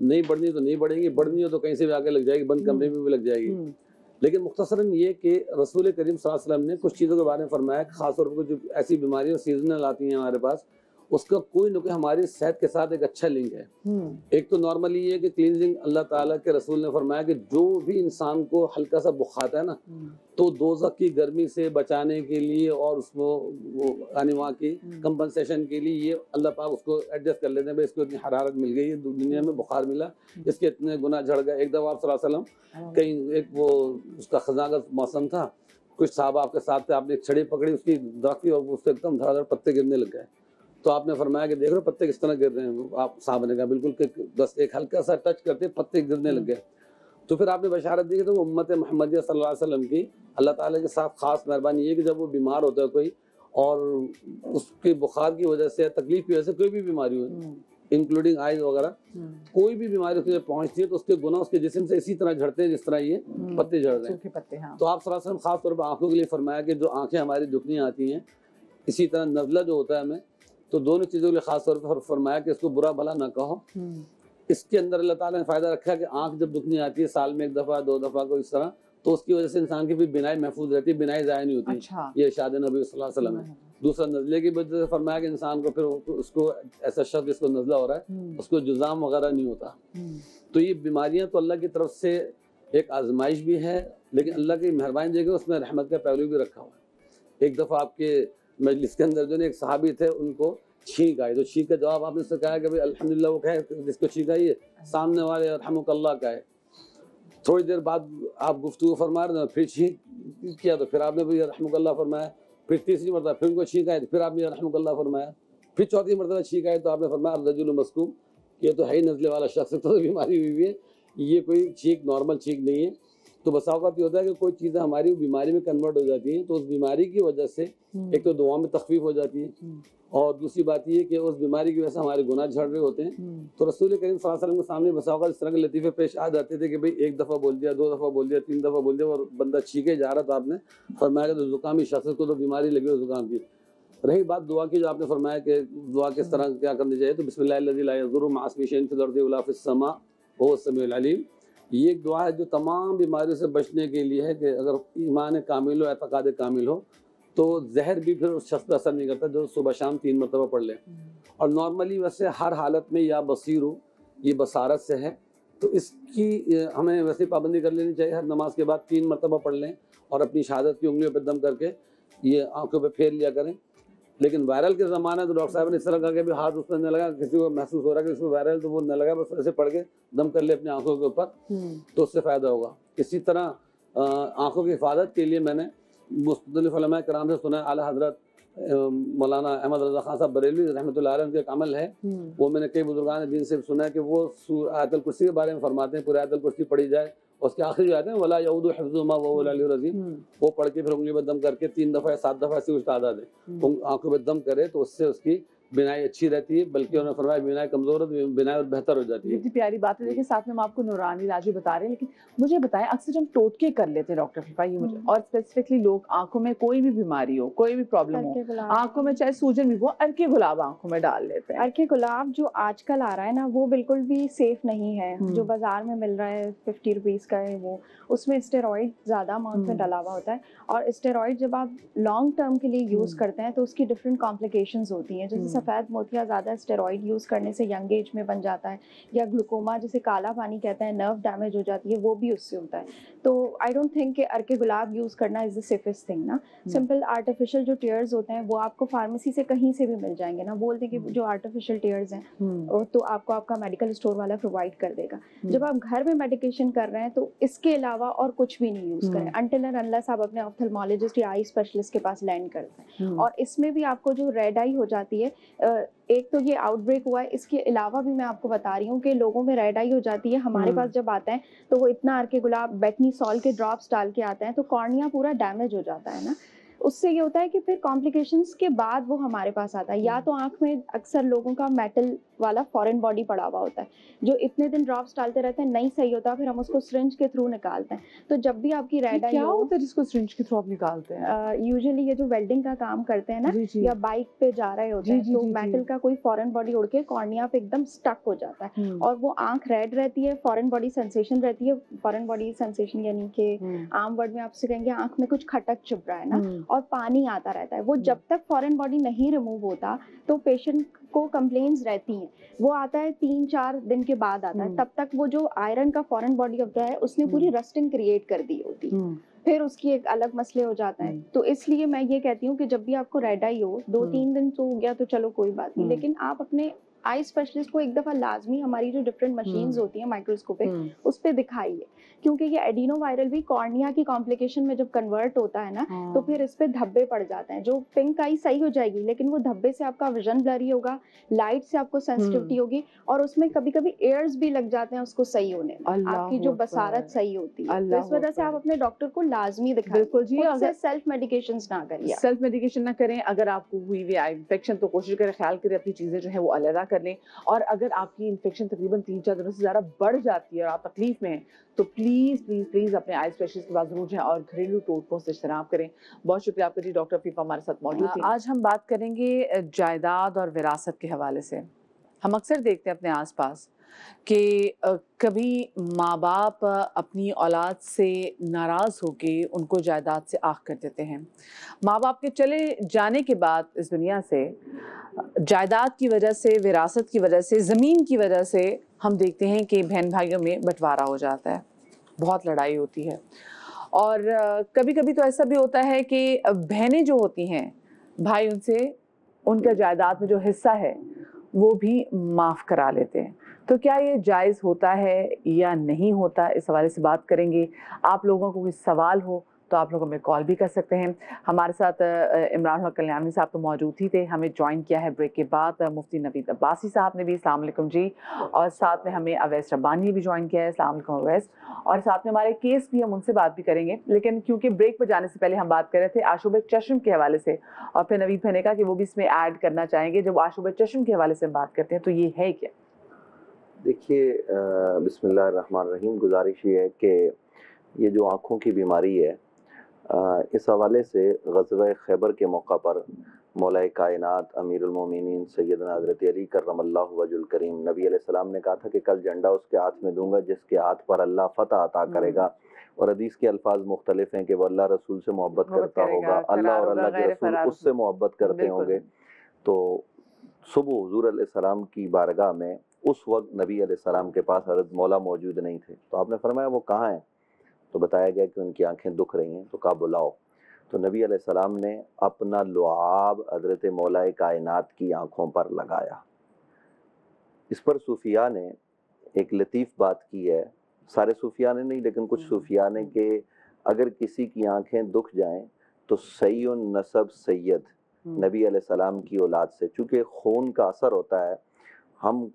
نہیں بڑھنی تو نہیں بڑھیں گی, بڑھنی ہو تو کہیں سے بھی آگے لگ جائے گی, بند کمرے میں بھی لگ جائے گی. لیکن مختصراً یہ کہ رسول کریم صلی اللہ علیہ وسلم نے کچھ چیزوں کے بارے میں فرمایا, خاص طور پر جو ایسی بیماریاں سیزنل آتی ہیں ہمارے پاس, اس کا کوئی نہ کوئی ہماری صحت کے ساتھ ایک اچھا لنک ہے. ایک تو نارملی یہ کہ کلینزنگ, اللہ تعالیٰ کے رسول نے فرمایا کہ جو بھی انسان کو ہلکا سا بخار ہے نا, تو دوزخ کی گرمی سے بچانے کے لیے اور اس کو یعنی وہاں کی کمپنسیشن کے لیے یہ اللہ پاک اس کو ایڈجسٹ کر لیتے ہیں, بھائی اس کو اتنی حرارت مل گئی, دنیا میں بخار ملا, اس کے اتنے گنا جھڑ گئے. ایک دفعہ آپ صلی اللہ علیہ وسلم کہیں ایک وہ اس کا خزاں کا موسم تھا, کچھ صحابہ آپ کے ساتھ تھے, آپ نے ایک چھڑی پکڑی اس کی درخت, اور اس سے ایک دم دھڑا دھڑ پتے گرنے لگ گئے. تو آپ نے فرمایا کہ دیکھ رہے پتے کس طرح گر رہے ہیں. آپ صاحب نے کہا بالکل کہ بس ایک ہلکا سا ٹچ کرتے پتے گرنے لگ گئے. تو پھر آپ نے بشارت دی کہ تو امت محمدیہ صلی اللہ علیہ وسلم کی اللہ تعالیٰ کے ساتھ خاص مہربانی یہ کہ جب وہ بیمار ہوتا ہے کوئی, اور اس کی بخار کی وجہ سے, تکلیف کی وجہ سے کوئی بھی بیماری ہو, انکلوڈنگ آئز وغیرہ, کوئی بھی بیماری اس کے پہنچتی ہے تو اس کے گناہ اس کے جسم سے اسی طرح جھڑتے ہیں جس طرح یہ پتے جھڑ رہے ہیں. تو آپ صلی اللہ علیہ وسلم خاص طور پر آنکھوں کے لیے فرمایا کہ جو آنکھیں ہماری دکھنی آتی ہیں, اسی طرح نزلہ جو ہوتا ہے ہمیں, تو دونوں چیزوں کے لیے خاص طور پر فرمایا کہ اس کو برا بھلا نہ کہو. اس کے اندر اللہ تعالیٰ نے فائدہ رکھا کہ آنکھ جب دکھنی آتی ہے سال میں ایک دفعہ دو دفعہ کو اس طرح, تو اس کی وجہ سے انسان کی بھی بینائی محفوظ رہتی ہے, بینائی ضائع نہیں ہوتی. یہ ارشاد نبی صلی اللہ علیہ وسلم ہے. دوسرا نزلے کی وجہ سے فرمایا کہ انسان کو پھر اس کو ایسا شخص جس کو نزلہ ہو رہا ہے اس کو جزام وغیرہ نہیں ہوتا. تو یہ بیماریاں تو اللہ کی طرف سے ایک آزمائش بھی ہے, لیکن اللہ کی مہربانی دیکھیں اس میں رحمت کا پہلو بھی رکھا ہوا ہے. ایک دفعہ آپ کے مجلس کے اندر جو ایک صحابی تھے, ان کو چھینک آئی, تو چھینک کا جواب آپ نے سے کہا کہ بھائی الحمدللہ وہ کہے جس کو چھینک آئی ہے, سامنے والے رحمک اللہ کا ہے. تھوڑی دیر بعد آپ گفتگو فرما رہے ہیں, پھر چھینک کیا تو پھر آپ نے بھی رحمک اللہ فرمایا, پھر تیسری مرتبہ پھر ان کو چھینک آئی تو پھر آپ نے رحمک اللہ فرمایا, پھر چوتھی مرتبہ چھینک آئی تو آپ نے فرمایا الرجل مسکوم, یہ تو ہے ہی نزلے والا شخص, تو بیماری ہوئی ہے, یہ کوئی چھینک نارمل چھینک نہیں ہے. تو بسا اوقات یہ ہوتا ہے کہ کوئی چیزیں ہماری بیماری میں کنورٹ ہو جاتی ہیں, تو اس بیماری کی وجہ سے ایک تو دعا میں تخفیف ہو جاتی ہے, اور دوسری بات یہ کہ اس بیماری کی وجہ سے ہمارے گناہ جھڑ رہے ہوتے ہیں. تو رسول کریم صلی اللہ علیہ وسلم کے سامنے بسا اوقات اس طرح کے لطیفے پیش آ جاتے تھے کہ بھئی ایک دفعہ بول دیا, دو دفعہ بول دیا, تین دفعہ بول دیا, اور بندہ چھینکے جا رہا. تو آپ نے فرمایا کہ زکامی شخص کو تو بیماری لگی ہو زکام کی. رہی بات دعا کی, جو آپ نے فرمایا کہ دعا کس طرح کیا کرنی چاہیے, تو بسم اللہ الذی لا یضر مع اسمہ شیء فی الارض ولا فی السماء وهو السمیع العلیم. یہ ایک دعا ہے جو تمام بیماریوں سے بچنے کے لیے ہے, کہ اگر ایمان کامل ہو, اعتقاد کامل ہو, تو زہر بھی پھر اس شخص پہ اثر نہیں کرتا جو صبح شام 3 مرتبہ پڑھ لے. اور نارملی ویسے ہر حالت میں یا بصیر ہو, یہ بصارت سے ہے, تو اس کی ہمیں ویسے پابندی کر لینی چاہیے. ہر نماز کے بعد 3 مرتبہ پڑھ لیں, اور اپنی شہادت کی انگلیوں پہ دم کر کے یہ آنکھوں پہ پھیر لیا کریں. لیکن وائرل کے زمانہ تو ڈاکٹر صاحب نے اس طرح کہا کہ بھی ہاتھ اس میں نہ لگا, کسی کو محسوس ہو رہا ہے کہ اس کو وائرل, تو وہ نہ لگا, بس ایسے پڑھ کے دم کر لے اپنی آنکھوں کے اوپر, تو اس سے فائدہ ہوگا. اسی طرح آنکھوں کی حفاظت کے لیے میں نے مختلف علماء کرام سے سنا ہے. اعلیٰ حضرت مولانا احمد رضا خان صاحب بریلوی رحمۃ اللہ علیہ, ان کا ایک عمل ہے, وہ میں نے کئی بزرگان دین سے سنا ہے کہ وہ آیت الکرسی کے بارے میں فرماتے ہیں. پورے آیت الکرسی پڑھی جائے, اس کے آخری جو آتے ہیں ولا یعود حفظهما وهو العلی العظیم, وہ پڑھ کے پھر انگلی میں دم کر کے 3 دفعہ یا 7 دفعہ سے استاد دیں, آنکھوں میں دم کرے, تو اس سے اس کی بینائی اچھی رہتی ہے, بلکہ انہوں نے فرمایا بینائی کمزور ہے, بینائی اور بہتر ہو جاتی ہے. اتنی پیاری بات ہے. دیکھیں ساتھ میں ہم آپ کو نورانی علاج بھی بتا رہے ہیں, لیکن مجھے بتائیں اکثر ہم ٹوٹکے کر لیتے ہیں ڈاکٹر فیفا, یہ مجھے, اور اسپیسیفکلی لوگ آنکھوں میں کوئی بھی بیماری ہو, کوئی بھی پرابلم ہو, آنکھوں میں چاہے سوجن بھی ہو, ارکے گلاب آنکھوں میں ڈال لیتے ہیں. ارکے گلاب جو آج کل آ رہا ہے نا, وہ بالکل بھی سیف نہیں ہے. جو بازار میں مل رہا ہے 50 روپیز کا ہے, وہ اس میں اسٹیرائڈ زیادہ اماؤنٹ میں ڈلا ہوا ہوتا ہے, اور اسٹیرائڈ جب آپ لانگ ٹرم کے لیے یوز کرتے ہیں تو اس کی ڈفرینٹ کمپلیکیشنز ہوتی ہیں. جیسے سفید موتیا زیادہ اسٹیرائڈ یوز کرنے سے ینگ ایج میں بن جاتا ہے, یا گلوکوما جسے کالا پانی کہتے ہیں, نرو ڈیمیج ہو جاتی ہے, وہ بھی اس سے ہوتا ہے. تو آئی ڈونٹ تھنک کہ ارکے گلاب یوز کرنا از دا سیفسٹ تھنگ نا. سمپل آرٹیفیشل جو ٹیئرز ہوتے ہیں وہ آپ کو فارمیسی سے کہیں سے بھی مل جائیں گے نا. بولتے کہ جو آرٹیفیشل ٹیئرز ہیں تو آپ کو آپ کا میڈیکل اسٹور والا پرووائڈ کر دے گا. جب آپ گھر میں میڈیکیشن کر رہے ہیں تو اس کے علاوہ اور کچھ بھی نہیں یوز کریں انٹل اینڈ انلیس آپ اپنے آپتھلمولوجسٹ یا آئی اسپیشلسٹ کے پاس لینڈ کرتے ہیں. اور اس میں بھی آپ کو جو ریڈ آئی ہو جاتی ہے, ایک تو یہ آؤٹ بریک ہوا ہے, اس کے علاوہ بھی میں آپ کو بتا رہی ہوں کہ لوگوں میں ریڈ آئی ہو جاتی ہے. ہمارے پاس جب آتے ہیں تو وہ اتنا ارکے گلاب بیٹنی سال کے ڈراپس ڈال کے آتے ہیں, تو کارنیا پورا ڈیمیج ہو جاتا ہے نا. اس سے یہ ہوتا ہے کہ پھر کمپلیکیشنز کے بعد وہ ہمارے پاس آتا ہے. یا تو آنکھ میں اکثر لوگوں کا میٹل والا فورن باڈی پڑا ہوا ہوتا ہے جو اتنے دن ڈراپس ڈالتے رہتے ہیں, نہیں صحیح ہوتا, پھر ہم اس کو سرنج کے تھرو نکالتے ہیں. تو جب بھی آپ کی ریڈ آئی کیا ہو, ہوتا ہے جس کو سرنج کے تھرو آپ نکالتے ہیں؟ یوزلی یہ جو ویلڈنگ کا کام کرتے ہیں نا, یا بائک پہ جا رہے ہوتے ہیں, تو میٹل کا کوئی فورن باڈی اڑ کے کارنیا پہ ایک دم اسٹک ہو جاتا ہے, اور وہ آنکھ ریڈ رہتی ہے, فورن باڈی سینسیشن رہتی ہے. فورن باڈی سینسیشن یعنی کہ عام ورڈ میں آپ سے کہیں گے آنکھ میں کچھ کھٹک چپ رہا ہے نا, اور پانی آتا رہتا ہے. وہ جب تک فورن باڈی نہیں ریموو ہوتا تو پیشنٹ کو کمپلینس رہتی ہیں. وہ آتا ہے 3-4 دن کے بعد آتا ہے, تب تک وہ جو آئرن کا فورن باڈی ہوتا ہے اس نے پوری رسٹنگ کریٹ کر دی ہوتی, پھر اس کی ایک الگ مسئلے ہو جاتا ہے. تو اس لیے میں یہ کہتی ہوں کہ جب بھی آپ کو ریڈ آئی ہو, 2-3 دن تو ہو گیا تو چلو کوئی بات نہیں, لیکن آپ اپنے آئی اسپیشلسٹ کو ایک دفعہ لازمی, ہماری جو ڈفرینٹ مشینز ہوتی ہیں مائکروسکوپک, اس پہ دکھائیے, کیونکہ یہ ایڈینو وائرل بھی کارنیا کی کمپلیکیشن میں جب کنورٹ ہوتا ہے نا, تو پھر اس پہ دھبے پڑ جاتے ہیں. جو پنک آئی صحیح ہو جائے گی, لیکن وہ دھبے سے آپ کا ویژن بلری ہوگا, لائٹ سے آپ کو سینسٹیوٹی ہوگی, اور اس میں کبھی کبھی ایئرز بھی لگ جاتے ہیں اس کو صحیح ہونے میں, آپ کی جو بصارت صحیح ہوتی ہے. تو اس وجہ سے آپ اپنے ڈاکٹر کو لازمی دکھائیں. بالکل جی, اگر سیلف میڈیکیشنز نہ کریے, سیلف میڈیکیشن نہ کریں. اگر آپ کو ہوئی ہوئی آئی انفیکشن تو کوشش کریں, خیال کریں اپنی چیزیں جو ہیں وہ علیحدہ کر لیں. اور اگر آپ کی انفیکشن تقریباً 3-4 دنوں سے زیادہ بڑھ جاتی ہے اور آپ تکلیف میں ہیں, تو پلیز پلیز پلیز اپنے آئی اسپیشلسٹ کے پاس ضرور جائیں اور گھریلو ٹوٹکوں سے اجتناب کریں. بہت شکریہ آپ کا جی, ڈاکٹر عفیفہ ہمارے ساتھ موجود تھی. آج ہم بات کریں گے جائیداد اور وراثت کے حوالے سے. ہم اکثر دیکھتے ہیں اپنے آس پاس کہ کبھی ماں باپ اپنی اولاد سے ناراض ہو کے ان کو جائیداد سے آہ کر دیتے ہیں. ماں باپ کے چلے جانے کے بعد اس دنیا سے جائیداد کی وجہ سے, وراثت کی وجہ سے, زمین کی وجہ سے ہم دیکھتے ہیں کہ بہن بھائیوں میں بٹوارا ہو جاتا ہے, بہت لڑائی ہوتی ہے. اور کبھی کبھی تو ایسا بھی ہوتا ہے کہ بہنیں جو ہوتی ہیں, بھائی ان سے ان کا جائیداد میں جو حصہ ہے وہ بھی معاف کرا لیتے ہیں. تو کیا یہ جائز ہوتا ہے یا نہیں ہوتا, اس حوالے سے بات کریں گے. آپ لوگوں کو کوئی سوال ہو تو آپ لوگ ہمیں کال بھی کر سکتے ہیں. ہمارے ساتھ عمران الحق کلیانی صاحب تو موجود ہی تھے, ہمیں جوائن کیا ہے بریک کے بعد مفتی نوید عباسی صاحب نے بھی. السلام علیکم جی. اور ساتھ میں ہمیں اویس ربانی بھی جوائن کیا ہے. السلام علیکم اویس. اور ساتھ میں ہمارے کیس بھی, ہم ان سے بات بھی کریں گے. لیکن کیونکہ بریک پہ جانے سے پہلے ہم بات کر رہے تھے آشوب چشم کے حوالے سے, اور پھر نوید بھائی نے کہا کہ وہ بھی اس میں ایڈ کرنا چاہیں گے. جب آشوب چشم کے حوالے سے ہم بات کرتے ہیں تو یہ ہے کیا؟ دیکھیے, بسم اللہ الرحمن الرحیم. گزارش یہ ہے کہ یہ جو آنکھوں کی بیماری ہے, اس حوالے سے غزوہ خیبر کے موقع پر مولا کائنات امیر المومنین سیدنا حضرت علی کرم اللہ وجہ الکریم, نبی علیہ السلام نے کہا تھا کہ کل جھنڈا اس کے ہاتھ میں دوں گا جس کے ہاتھ پر اللہ فتح عطا کرے گا. اور حدیث کے الفاظ مختلف ہیں کہ وہ اللہ رسول سے محبت کرتا ہوگا, اللہ اور اللہ کے رسول اس سے محبت کرتے ہوں گے. تو صبح حضور علیہ السلام کی بارگاہ میں اس وقت نبی علیہ السلام کے پاس حضرت مولا موجود نہیں تھے. تو آپ نے فرمایا وہ کہاں ہیں؟ تو بتایا گیا کہ ان کی آنکھیں دکھ رہی ہیں. تو کہا بلاؤ. تو نبی علیہ السلام نے اپنا لعاب حضرت مولا کائنات کی آنکھوں پر لگایا. اس پر صوفیاء نے ایک لطیف بات کی ہے, سارے صوفیاء نے نہیں لیکن کچھ صوفیاء نے, کہ اگر کسی کی آنکھیں دکھ جائیں تو سی النسب سید نبی علیہ السلام کی اولاد سے, چونکہ خون کا اثر ہوتا ہے. ہم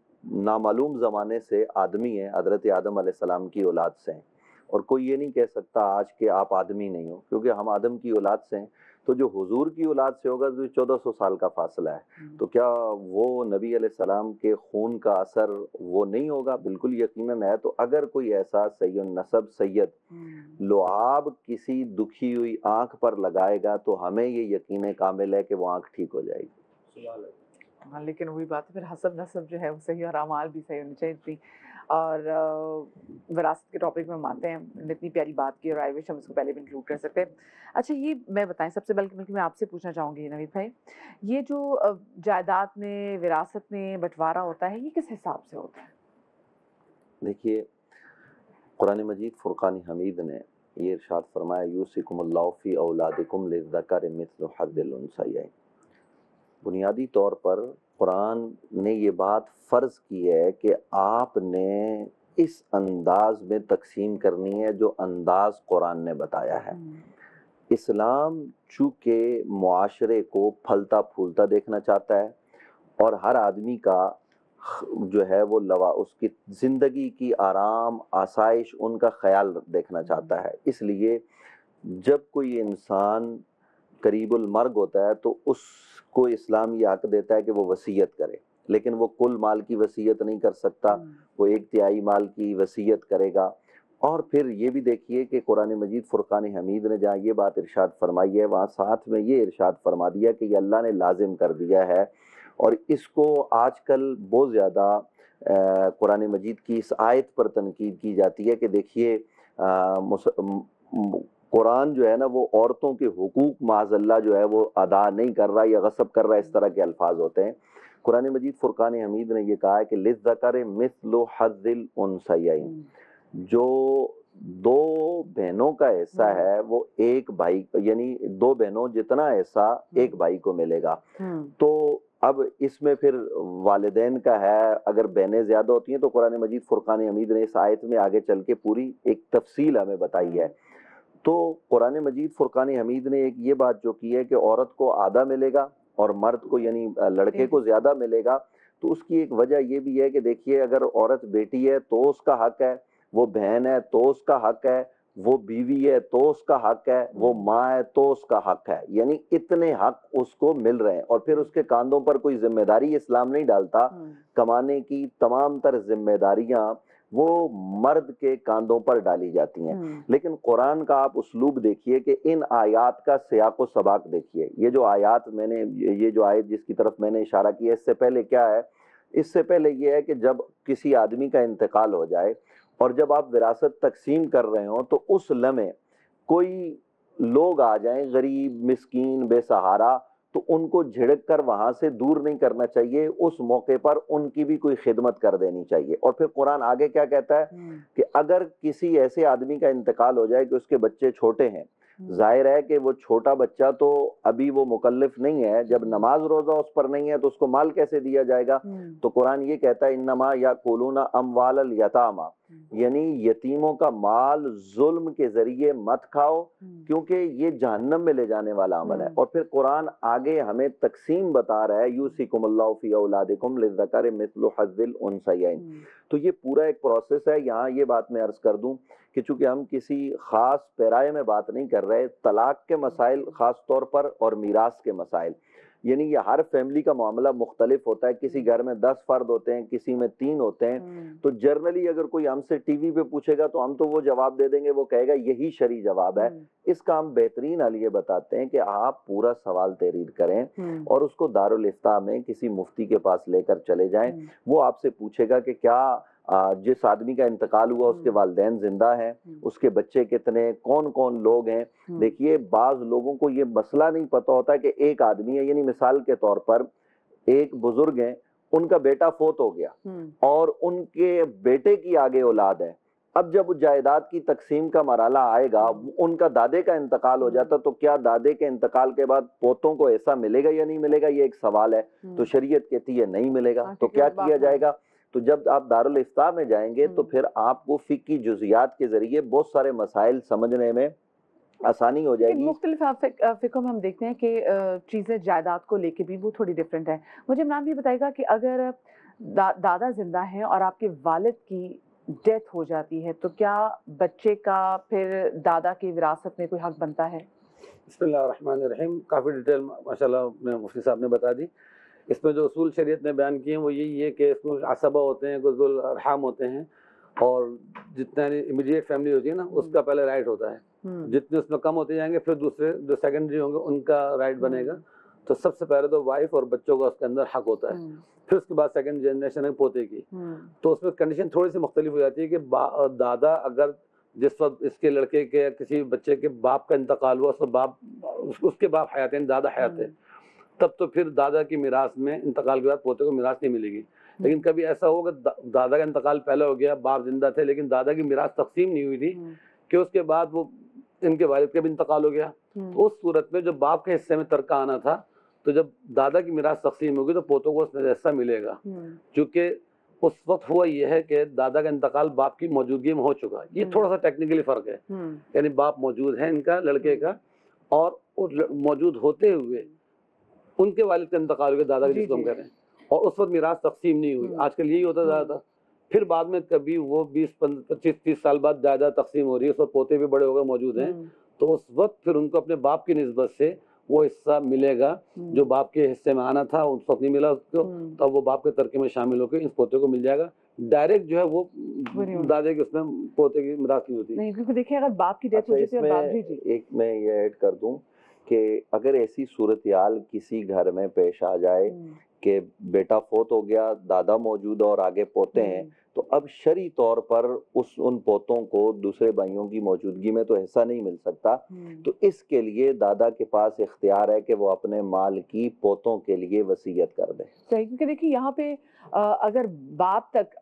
نامعلوم زمانے سے آدمی ہیں, حضرت آدم علیہ السلام کی اولاد سے ہیں, اور کوئی یہ نہیں کہہ سکتا آج کہ آپ آدمی نہیں ہو, کیونکہ ہم آدم کی اولاد سے ہیں. تو جو حضور کی اولاد سے ہوگا تو 1400 سال کا فاصلہ ہے. تو کیا وہ نبی علیہ السلام کے خون کا اثر وہ نہیں ہوگا؟ بالکل یقیناً ہے. تو اگر کوئی ایسا سی النسب سید لعاب کسی دکھی ہوئی آنکھ پر لگائے گا تو ہمیں یہ یقین کامل ہے کہ وہ آنکھ ٹھیک ہو جائے گی. ہاں, لیکن وہی بات ہے پھر حسب نسب جو ہے وہ صحیح اور اعمال بھی صحیح ہونی چاہیے تھی. اور وراثت کے ٹاپک میں ہم آتے ہیں, اتنی پیاری بات کی اور آئی وش ہم اس کو پہلے بھی انکلوڈ کر سکتے ہیں. اچھا یہ میں بتائیں سب سے بلکہ میں آپ سے پوچھنا چاہوں گی نوید بھائی, یہ جو جائیداد میں وراثت میں بٹوارا ہوتا ہے یہ کس حساب سے ہوتا ہے؟ دیکھیے, قرآن مجید فرقان حمید نے یہ ارشاد فرمایا یوصیکم اللہ فی اولادکم للذکر مثل حظ الانثیین. بنیادی طور پر قرآن نے یہ بات فرض کی ہے کہ آپ نے اس انداز میں تقسیم کرنی ہے جو انداز قرآن نے بتایا ہے. اسلام چونکہ معاشرے کو پھلتا پھولتا دیکھنا چاہتا ہے اور ہر آدمی کا جو ہے وہ اس کی زندگی کی آرام آسائش ان کا خیال دیکھنا چاہتا ہے. اس لیے جب کوئی انسان قریب المرگ ہوتا ہے تو اس کو اسلام یہ حق دیتا ہے کہ وہ وصیت کرے، لیکن وہ کل مال کی وصیت نہیں کر سکتا، وہ 1/3 مال کی وصیت کرے گا۔ اور پھر یہ بھی دیکھیے کہ قرآن مجید فرقان حمید نے جہاں یہ بات ارشاد فرمائی ہے وہاں ساتھ میں یہ ارشاد فرما دیا کہ یہ اللہ نے لازم کر دیا ہے۔ اور اس کو آج کل بہت زیادہ قرآن مجید کی اس آیت پر تنقید کی جاتی ہے کہ دیکھیے قرآن جو ہے نا وہ عورتوں کے حقوق معاذ اللہ جو ہے وہ ادا نہیں کر رہا یا غصب کر رہا ہے، اس طرح کے الفاظ ہوتے ہیں۔ قرآن مجید فرقان حمید نے یہ کہا ہے کہ للذکر مثل حظ الانثیین، جو 2 بہنوں کا حصہ ہے وہ ایک بھائی، یعنی 2 بہنوں جتنا حصہ ایک بھائی کو ملے گا۔ تو اب اس میں پھر والدین کا ہے، اگر بہنیں زیادہ ہوتی ہیں تو قرآن مجید فرقان حمید نے اس آیت میں آگے چل کے پوری ایک تفصیل ہمیں بتائی ہے۔ تو قرآن مجید فرقان حمید نے ایک یہ بات جو کی ہے کہ عورت کو آدھا ملے گا اور مرد کو یعنی لڑکے کو زیادہ ملے گا، تو اس کی ایک وجہ یہ بھی ہے کہ دیکھیے اگر عورت بیٹی ہے تو اس کا حق ہے، وہ بہن ہے تو اس کا حق ہے، وہ بیوی ہے تو اس کا حق ہے، وہ ماں ہے تو اس کا حق ہے، یعنی اتنے حق اس کو مل رہے ہیں۔ اور پھر اس کے کاندھوں پر کوئی ذمہ داری اسلام نہیں ڈالتا، کمانے کی تمام تر ذمہ داریاں وہ مرد کے کاندھوں پر ڈالی جاتی ہیں۔ لیکن قرآن کا آپ اسلوب دیکھیے کہ ان آیات کا سیاق و سباق دیکھیے، یہ جو آیات میں نے یہ جو آیت جس کی طرف میں نے اشارہ کیا اس سے پہلے کیا ہے؟ اس سے پہلے یہ ہے کہ جب کسی آدمی کا انتقال ہو جائے اور جب آپ وراثت تقسیم کر رہے ہوں تو اس لمحے کوئی لوگ آ جائیں غریب مسکین بے سہارا، تو ان کو جھڑک کر وہاں سے دور نہیں کرنا چاہیے، اس موقع پر ان کی بھی کوئی خدمت کر دینی چاہیے۔ اور پھر قرآن آگے کیا کہتا ہے کہ اگر کسی ایسے آدمی کا انتقال ہو جائے کہ اس کے بچے چھوٹے ہیں، ظاہر ہے کہ وہ چھوٹا بچہ تو ابھی وہ مکلف نہیں ہے، جب نماز روزہ اس پر نہیں ہے تو اس کو مال کیسے دیا جائے گا؟ تو قرآن یہ کہتا ہے انما یاکلون اموال الیتامی، یعنی یتیموں کا مال ظلم کے ذریعے مت کھاؤ کیونکہ یہ جہنم میں لے جانے والا عمل ہے۔ اور پھر قرآن آگے ہمیں تقسیم بتا رہا ہے یوصیکم اللہ فی اولادکم للذکر مثل حظ الانثیین۔ تو یہ پورا ایک پروسیس ہے۔ یہاں یہ بات میں عرض کر دوں کہ چونکہ ہم کسی خاص پیرائے میں بات نہیں کر رہے، طلاق کے مسائل خاص طور پر اور میراث کے مسائل، یعنی یہ ہر فیملی کا معاملہ مختلف ہوتا ہے، کسی گھر میں 10 فرد ہوتے ہیں، کسی میں 3 ہوتے ہیں، تو جرنلی اگر کوئی ہم سے ٹی وی پہ پوچھے گا تو ہم تو وہ جواب دے دیں گے، وہ کہے گا یہی شرعی جواب ہے۔ اس کا ہم بہترین حل یہ بتاتے ہیں کہ آپ پورا سوال تحریر کریں اور اس کو دارالافتاء میں کسی مفتی کے پاس لے کر چلے جائیں، وہ آپ سے پوچھے گا کہ کیا جس آدمی کا انتقال ہوا اس کے والدین زندہ ہیں، اس کے بچے کتنے، کون کون لوگ ہیں۔ دیکھیے بعض لوگوں کو یہ مسئلہ نہیں پتہ ہوتا کہ ایک آدمی ہے، یعنی مثال کے طور پر ایک بزرگ ہیں، ان کا بیٹا فوت ہو گیا اور ان کے بیٹے کی آگے اولاد ہے۔ اب جب جائیداد کی تقسیم کا مرحلہ آئے گا، ان کا دادے کا انتقال ہو جاتا تو کیا دادے کے انتقال کے بعد پوتوں کو ایسا ملے گا یا نہیں ملے گا؟ یہ ایک سوال ہے۔ تو شریعت کہتی ہے نہیں ملے گا، تو کیا کیا جائے گا؟ تو جب آپ دارالافتاء میں جائیں گے تو پھر آپ کو فقہی جزیات کے ذریعے بہت سارے مسائل سمجھنے میں آسانی ہو جائے گی۔ مختلف فقہ میں ہم دیکھتے ہیں کہ چیزیں جائیداد کو لے کے بھی وہ تھوڑی ڈفرینٹ ہیں۔ مجھے عمران بھی بتائے گا کہ اگر دادا زندہ ہیں اور آپ کے والد کی ڈیتھ ہو جاتی ہے تو کیا بچے کا پھر دادا کی وراثت میں کوئی حق بنتا ہے؟ بسم اللہ الرحمن الرحیم، کافی ڈیٹیل ماشاءاللہ مفتی صاحب نے بتا دی۔ اس میں جو اصول شریعت نے بیان کیے ہیں وہ یہی ہے کہ اس میں عصبہ ہوتے ہیں، ذو الارحام ہوتے ہیں، اور جتنا امیڈیٹ فیملی ہوتی ہے نا اس کا پہلے رائٹ ہوتا ہے، جتنے اس میں کم ہوتے جائیں گے پھر دوسرے جو سیکنڈری ہوں گے ان کا رائٹ بنے گا۔ تو سب سے پہلے تو وائف اور بچوں کا اس کے اندر حق ہوتا ہے، پھر اس کے بعد سیکنڈ جنریشن ہے پوتے کی۔ تو اس میں کنڈیشن تھوڑی سی مختلف ہو جاتی ہے کہ دادا اگر جس وقت اس کے لڑکے کے کسی بچے کے باپ کا انتقال ہوا، اس کے باپ حیات ہیں، دادا حیات ہے، تب تو پھر دادا کی میراث میں انتقال کے بعد پوتے کو میراث نہیں ملے گی۔ لیکن کبھی ایسا ہوگا دادا کا انتقال پہلے ہو گیا، باپ زندہ تھے لیکن دادا کی میراث تقسیم نہیں ہوئی تھی کہ اس کے بعد وہ ان کے والد کا بھی انتقال ہو گیا، تو اس صورت میں جو باپ کے حصے میں ترکہ آنا تھا، تو جب دادا کی میراث تقسیم ہوگی تو پوتوں کو اس میں حصہ ملے گا، چونکہ اس وقت ہوا یہ ہے کہ دادا کا انتقال باپ کی موجودگی میں ہو چکا۔ یہ تھوڑا سا ٹیکنیکلی فرق ہے، یعنی باپ موجود ہے ان کا لڑکے کا، اور موجود ہوتے ہوئے ان کے والد کا انتقال ہو گیا، دادا جس کو ہم کہہ رہے ہیں، اور اس وقت میراث تقسیم نہیں ہوئی۔ آج کل یہی ہوتا زیادہ تھا۔ پھر بعد میں کبھی وہ 20 25 30 سال بعد جائیداد تقسیم ہو رہی ہے، اس وقت پوتے بھی بڑے ہو گئے موجود ہیں، تو اس وقت پھر ان کو اپنے باپ کی نسبت سے وہ حصہ ملے گا جو باپ کے حصے میں آنا تھا اس وقت نہیں ملا اس کو، تب وہ باپ کے ترکے میں شامل ہو کے اس پوتے کو مل جائے گا. ڈائریکٹ جو ہے وہ دادے کے اس میں پوتے کی میراث نہیں ہوتی. نہیں کیونکہ دیکھیں اگر باپ کی ڈیتھ ہو جاتی ہے اور باپ جی ایک میں یہ ایڈ کر دوں کہ اگر ایسی صورتحال کسی گھر میں پیش آ جائے کہ بیٹا فوت ہو گیا، دادا موجود اور آگے پوتے ہیں، تو اب شرعی طور پر ان پوتوں کو دوسرے بھائیوں کی موجودگی میں تو حصہ نہیں مل سکتا. تو اس کے لیے دادا کے پاس اختیار ہے کہ وہ اپنے مال کی پوتوں کے لیے وصیت کر دے. صحیح، کیونکہ دیکھیے یہاں پہ اگر باپ تک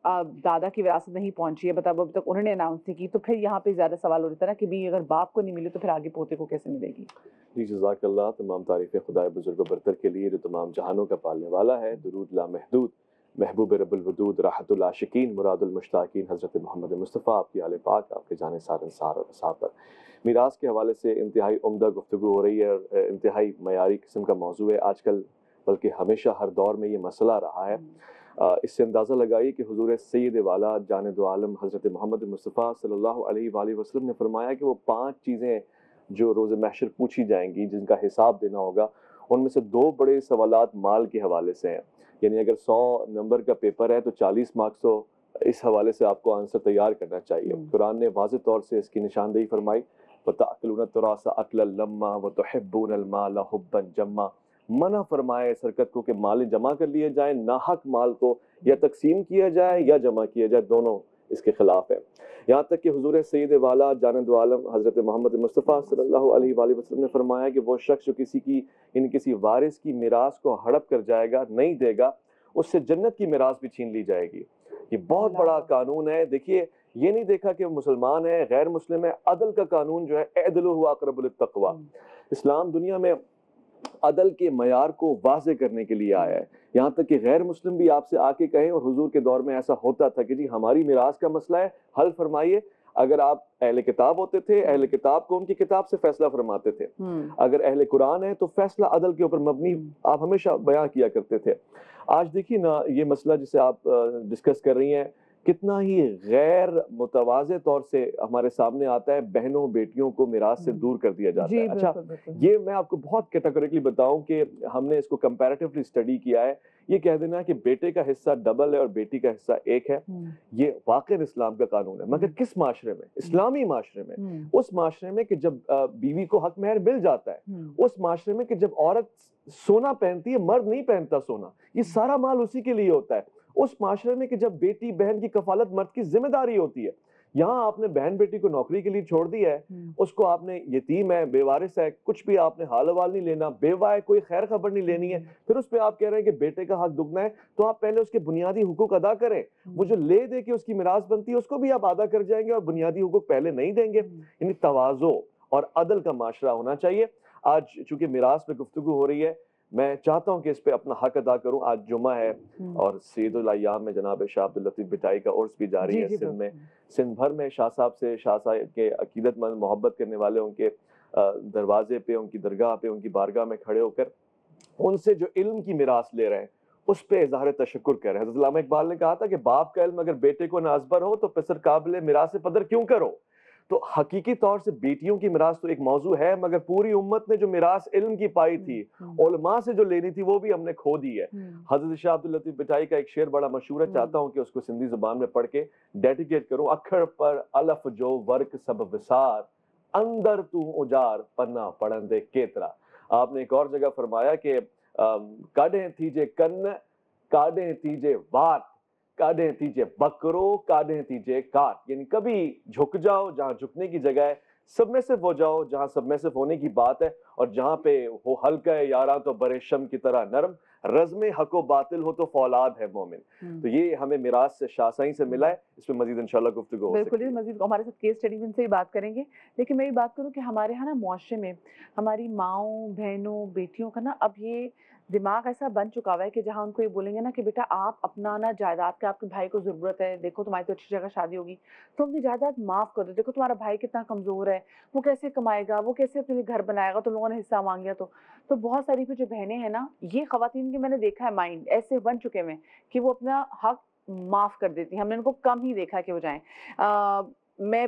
دادا کی وراثت نہیں پہنچی ہے، بتا اب تک انہوں نے اناؤنس نہیں کی، تو پھر یہاں پہ زیادہ سوال ہو جاتا ہے نا کہ بھی اگر باپ کو نہیں ملی تو پھر آگے پوتے کو کیسے ملے گی. جی جزاک اللہ. تمام تعریفیں خدائے بزرگ و برتر کے لیے جو تمام جہانوں کا پالنے والا ہے. درود لامحدود محبوب رب الودود راحت العاشقین مراد المشتاقین حضرت محمد مصطفیٰ، آپ کی آل پاک، آپ کے جانثار انصار اور اصحاب پر. میراث کے حوالے سے انتہائی عمدہ گفتگو ہو رہی ہے اور انتہائی معیاری قسم کا موضوع ہے آج کل، بلکہ ہمیشہ ہر دور میں یہ مسئلہ رہا ہے. اس سے اندازہ لگائیے کہ حضور سید والا جان دو عالم حضرت محمد مصطفیٰ صلی اللہ علیہ وآلہ وسلم نے فرمایا کہ وہ 5 چیزیں جو روز محشر پوچھی جائیں گی، جن کا حساب دینا ہوگا، ان میں سے 2 بڑے سوالات مال کے حوالے سے ہیں. یعنی اگر 100 نمبر کا پیپر ہے تو 40 مارکس تو اس حوالے سے آپ کو آنسر تیار کرنا چاہیے. قرآن نے واضح طور سے اس کی نشاندہی فرمائی، وَتَأْكُلُونَ التُّرَاثَ أَكْلًا لَمًّا وَتُحِبُّونَ الْمَالَ حُبًّا جَمًّا. منع فرمایا اس حرکت کو کہ مال جمع کر لیے جائیں، ناحق مال کو یا تقسیم کیا جائے یا جمع کیا جائے، دونوں اس کے خلاف ہے. یہاں تک کہ حضور سید والا جان دو عالم حضرت محمد مصطفیٰ صلی اللہ علیہ وآلہ وسلم نے فرمایا کہ وہ شخص جو کسی وارث کی میراث کو ہڑپ کر جائے گا، نہیں دے گا، اس سے جنت کی میراث بھی چھین لی جائے گی. یہ بہت بڑا قانون ہے. دیکھیے یہ نہیں دیکھا کہ مسلمان ہے غیر مسلم ہے، عدل کا قانون جو ہے اعدلوا اقرب للتقوی. اسلام دنیا میں عدل کے معیار کو واضح کرنے کے لیے آیا ہے. یہاں تک کہ غیر مسلم بھی آپ سے آ کے کہیں، اور حضور کے دور میں ایسا ہوتا تھا کہ جی ہماری میراث کا مسئلہ ہے، حل فرمائیے. اگر آپ اہل کتاب ہوتے تھے، اہل کتاب کو ان کی کتاب سے فیصلہ فرماتے تھے. اگر اہل قرآن ہے تو فیصلہ عدل کے اوپر مبنی آپ ہمیشہ بیان کیا کرتے تھے. آج دیکھیے نا یہ مسئلہ جسے آپ ڈسکس کر رہی ہیں کتنا ہی غیر متواضع طور سے ہمارے سامنے آتا ہے. بہنوں بیٹیوں کو میراث سے دور کر دیا جاتا ہے. اچھا یہ میں آپ کو بہت کیٹیگوریکلی بتاؤں کہ ہم نے اس کو کمپیریٹیولی اسٹڈی کیا ہے. یہ کہہ دینا کہ بیٹے کا حصہ ڈبل ہے اور بیٹی کا حصہ 1 ہے، یہ واقع اسلام کا قانون ہے. مگر کس معاشرے میں؟ اسلامی معاشرے میں. اس معاشرے میں کہ جب بیوی کو حق مہر مل جاتا ہے، اس معاشرے میں کہ جب عورت سونا پہنتی ہے، مرد نہیں پہنتا سونا، یہ سارا مال اسی کے لیے ہوتا ہے. اس معاشرے میں کہ جب بیٹی بہن کی کفالت مرد کی ذمہ داری ہوتی ہے، یہاں آپ نے بہن بیٹی کو نوکری کے لیے چھوڑ دیا ہے، اس کو آپ نے یتیم ہے، بے وارث ہے، کچھ بھی آپ نے حال حوال نہیں لینا، بیوہ ہے، کوئی خیر خبر نہیں لینی ہے، پھر اس پہ آپ کہہ رہے ہیں کہ بیٹے کا حق دگنا ہے. تو آپ پہلے اس کے بنیادی حقوق ادا کریں. وہ جو لے دے کے اس کی میراث بنتی ہے اس کو بھی آپ ادا کر جائیں گے اور بنیادی حقوق پہلے نہیں دیں گے. یعنی تواضع اور عدل کا معاشرہ ہونا چاہیے. آج چونکہ میراث پہ گفتگو ہو رہی ہے، میں چاہتا ہوں کہ اس پہ اپنا حق ادا کروں. آج جمعہ ہے اور سید الایام میں جناب شاہ عبداللطیف بٹائی کا عرس بھی جاری ہے سندھ میں. سندھ بھر میں شاہ صاحب کے عقیدت مند محبت کرنے والے ان کے دروازے پہ، ان کی درگاہ پہ، ان کی بارگاہ میں کھڑے ہو کر ان سے جو علم کی میراث لے رہے ہیں اس پہ اظہار تشکر کر رہے ہیں. حضرت علامہ اقبال نے کہا تھا کہ باپ کا علم اگر بیٹے کو نازبر ہو تو پسر قابل میراث پدر کیوں کرو. تو حقیقی طور سے بیٹیوں کی میراث تو ایک موضوع ہے، مگر پوری امت نے جو میراث علم کی پائی تھی، علماء سے جو لینی تھی، وہ بھی ہم نے کھو دی ہے. حضرت شاہ عبداللطیف بٹائی کا ایک شعر بڑا مشہور ہے، چاہتا ہوں کہ اس کو سندھی زبان میں پڑھ کے ڈیڈیکیٹ کروں. اکھڑ پر الف جو ورک سب وسار، اندر تو اجار پنا پڑھندے کیترا. آپ نے ایک اور جگہ فرمایا کہ کاڈیں تیجے کن، کاڈیں تیجے وات، کاڈیں تیجے بکرو، کاڈیں تیجے کاٹ. یعنی کبھی جھک جاؤ جہاں جھکنے کی جگہ ہے، سبمسو ہو جاؤ جہاں سبمسو ہونے کی بات ہے، اور جہاں پہ ہو ہلکا ہے یاراں تو برے شم کی طرح نرم، رزم حق و باطل ہو تو فولاد ہے مومن. تو یہ ہمیں میراث سے شاہ سائیں سے ملا ہے. اس میں مزید انشاءاللہ گفتگو ہو سکتی ہے. بالکل مزید ہمارے ساتھ کیس اسٹڈی میں سے بھی بات کریں گے. لیکن میں یہ بات کروں کہ ہمارے ہاں نا معاشرے میں ہماری ماؤں بہنوں بیٹیوں کا نا اب یہ دماغ ایسا بن چکا ہوا ہے کہ جہاں ان کو یہ بولیں گے نا کہ بیٹا آپ اپنا نا جائیداد کا آپ کے بھائی کو ضرورت ہے، دیکھو تمہاری تو اچھی جگہ شادی ہوگی تو اپنی جائیداد معاف کر دو، دیکھو تمہارا بھائی کتنا کمزور ہے، وہ کیسے کمائے گا، وہ کیسے اپنے لیے گھر بنائے گا، تم لوگوں نے حصہ مانگ لیا. تو بہت ساری جو بہنیں ہیں نا، یہ خواتین کے میں نے دیکھا ہے مائنڈ ایسے بن چکے ہیں کہ وہ اپنا حق معاف کر دیتی ہیں. ہم نے ان کو کم ہی دیکھا کہ وہ جائیں. میں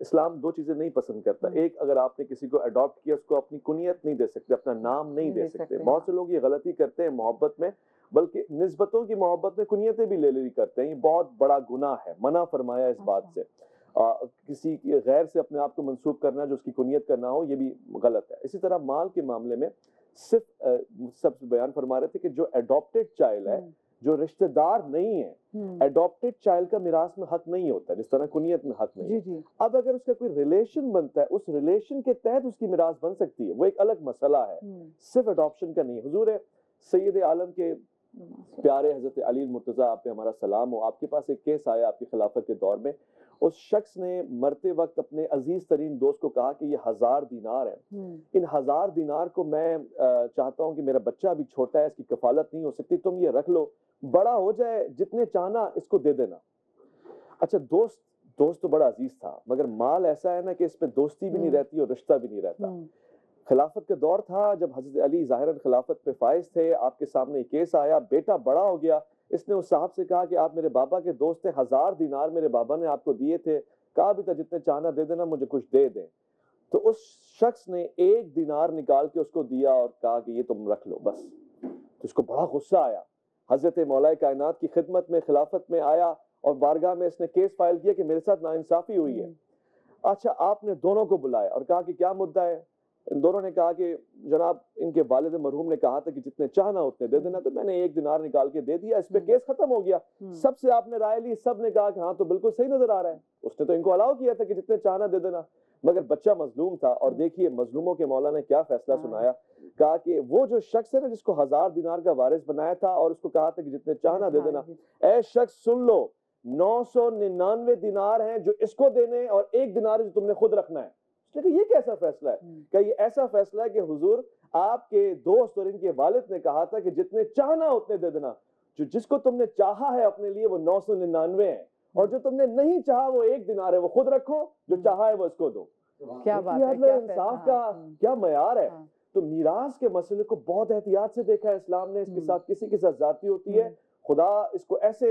اسلام دو چیزیں نہیں پسند کرتا. ایک, اگر آپ نے کسی کو اڈاپٹ کیا اس کو اپنی کنیت نہیں دے سکتے, اپنا نام نہیں دے سکتے. بہت سے لوگ یہ غلطی کرتے ہیں محبت میں, بلکہ نسبتوں کی محبت میں کنیتیں بھی لے لی کرتے ہیں. یہ بہت بڑا گناہ ہے, منع فرمایا اس بات سے. کسی غیر سے اپنے آپ کو منسوب کرنا جو اس کی کنیت کرنا ہو, یہ بھی غلط ہے. اسی طرح مال کے معاملے میں صرف سب بیان فرما رہے تھے کہ جو اڈاپٹیڈ چائلڈ ہے, جو رشتہ دار نہیں ہے, اڈاپٹیڈ چائلڈ کا میراث میں حق نہیں ہوتا, جس طرح کنیت میں حق نہیں ہے. اب اگر اس کا کوئی ریلیشن بنتا ہے, اس ریلیشن کے تحت اس کی میراث بن سکتی ہے, وہ ایک الگ مسئلہ ہے, صرف اڈاپشن کا نہیں. حضور سید عالم کے پیارے حضرت علی المرتضیٰ, آپ پہ ہمارا سلام ہو, آپ کے پاس ایک کیس آیا آپ کی خلافت کے دور میں. اس شخص نے مرتے وقت اپنے عزیز ترین دوست کو کہا کہ یہ 1000 دینار ہے, ان 1000 دینار کو میں چاہتا ہوں کہ میرا بچہ ابھی چھوٹا ہے, اس کی کفالت نہیں ہو سکتی, تم یہ رکھ لو, بڑا ہو جائے جتنے چاہنا اس کو دے دینا. اچھا, دوست تو بڑا عزیز تھا, مگر مال ایسا ہے نا کہ اس میں دوستی بھی نہیں رہتی اور رشتہ بھی نہیں رہتا. خلافت کا دور تھا جب حضرت علی ظاہراً خلافت پہ فائز تھے, آپ کے سامنے کیس آیا, بیٹا بڑا ہو گیا, اس نے اس صاحب سے کہا کہ آپ میرے بابا کے دوست ہیں, 1000 دینار میرے بابا نے آپ کو دیے تھے, کہا بھی تھا جتنے چاہنا دے دینا, مجھے کچھ دے دیں. تو اس شخص نے 1 دینار نکال کے اس کو دیا اور کہا کہ یہ تم رکھ لو بس. تو اس کو بڑا غصہ آیا, حضرت مولا کائنات کی خدمت میں خلافت میں آیا اور بارگاہ میں اس نے کیس فائل کیا کہ میرے ساتھ ناانصافی ہوئی ہے. اچھا, آپ نے دونوں کو بلایا اور کہا کہ کیا مدعا ہے. ان دونوں نے کہا کہ جناب ان کے والد مرحوم نے کہا تھا کہ جتنے چاہنا اتنے دے دینا, تو میں نے 1 دینار نکال کے دے دیا, اس پہ کیس ختم ہو گیا. سب سے آپ نے رائے لی, سب نے کہا کہ ہاں تو بالکل صحیح نظر آ رہا ہے, اس نے تو ان کو الاؤ کیا تھا کہ جتنے چاہنا دے دینا, مگر بچہ مظلوم تھا. اور دیکھیے مظلوموں کے مولا نے کیا فیصلہ سنایا, کہا کہ وہ جو شخص ہے نا جس کو 1000 دینار کا وارث بنایا تھا اور اس کو کہا تھا کہ جتنے چاہنا دے دینا, اے شخص سن لو, 999 دینار ہیں جو اس کو دینے اور 1 دینار جو تم نے خود رکھنا ہے. لیکن یہ کیسا فیصلہ ہے, کہ یہ ایسا فیصلہ ہے کہ حضور آپ کے دوست اور ان کے والد نے کہا تھا کہ جتنے چاہنا اتنے دے دینا, جس کو تم نے چاہا ہے اپنے لیے وہ 999 ہے, اور جو تم نے نہیں چاہا وہ 1 دینار ہے, وہ خود رکھو, جو چاہا ہے وہ اس کو دو. کیا بات ہے, کیا انصاف کا کیا معیار ہے. تو میراث کے مسئلے کو بہت احتیاط سے دیکھا ہے اسلام نے, اس کے ساتھ کسی کے ساتھ زیادتی ہوتی ہے, خدا اس کو ایسے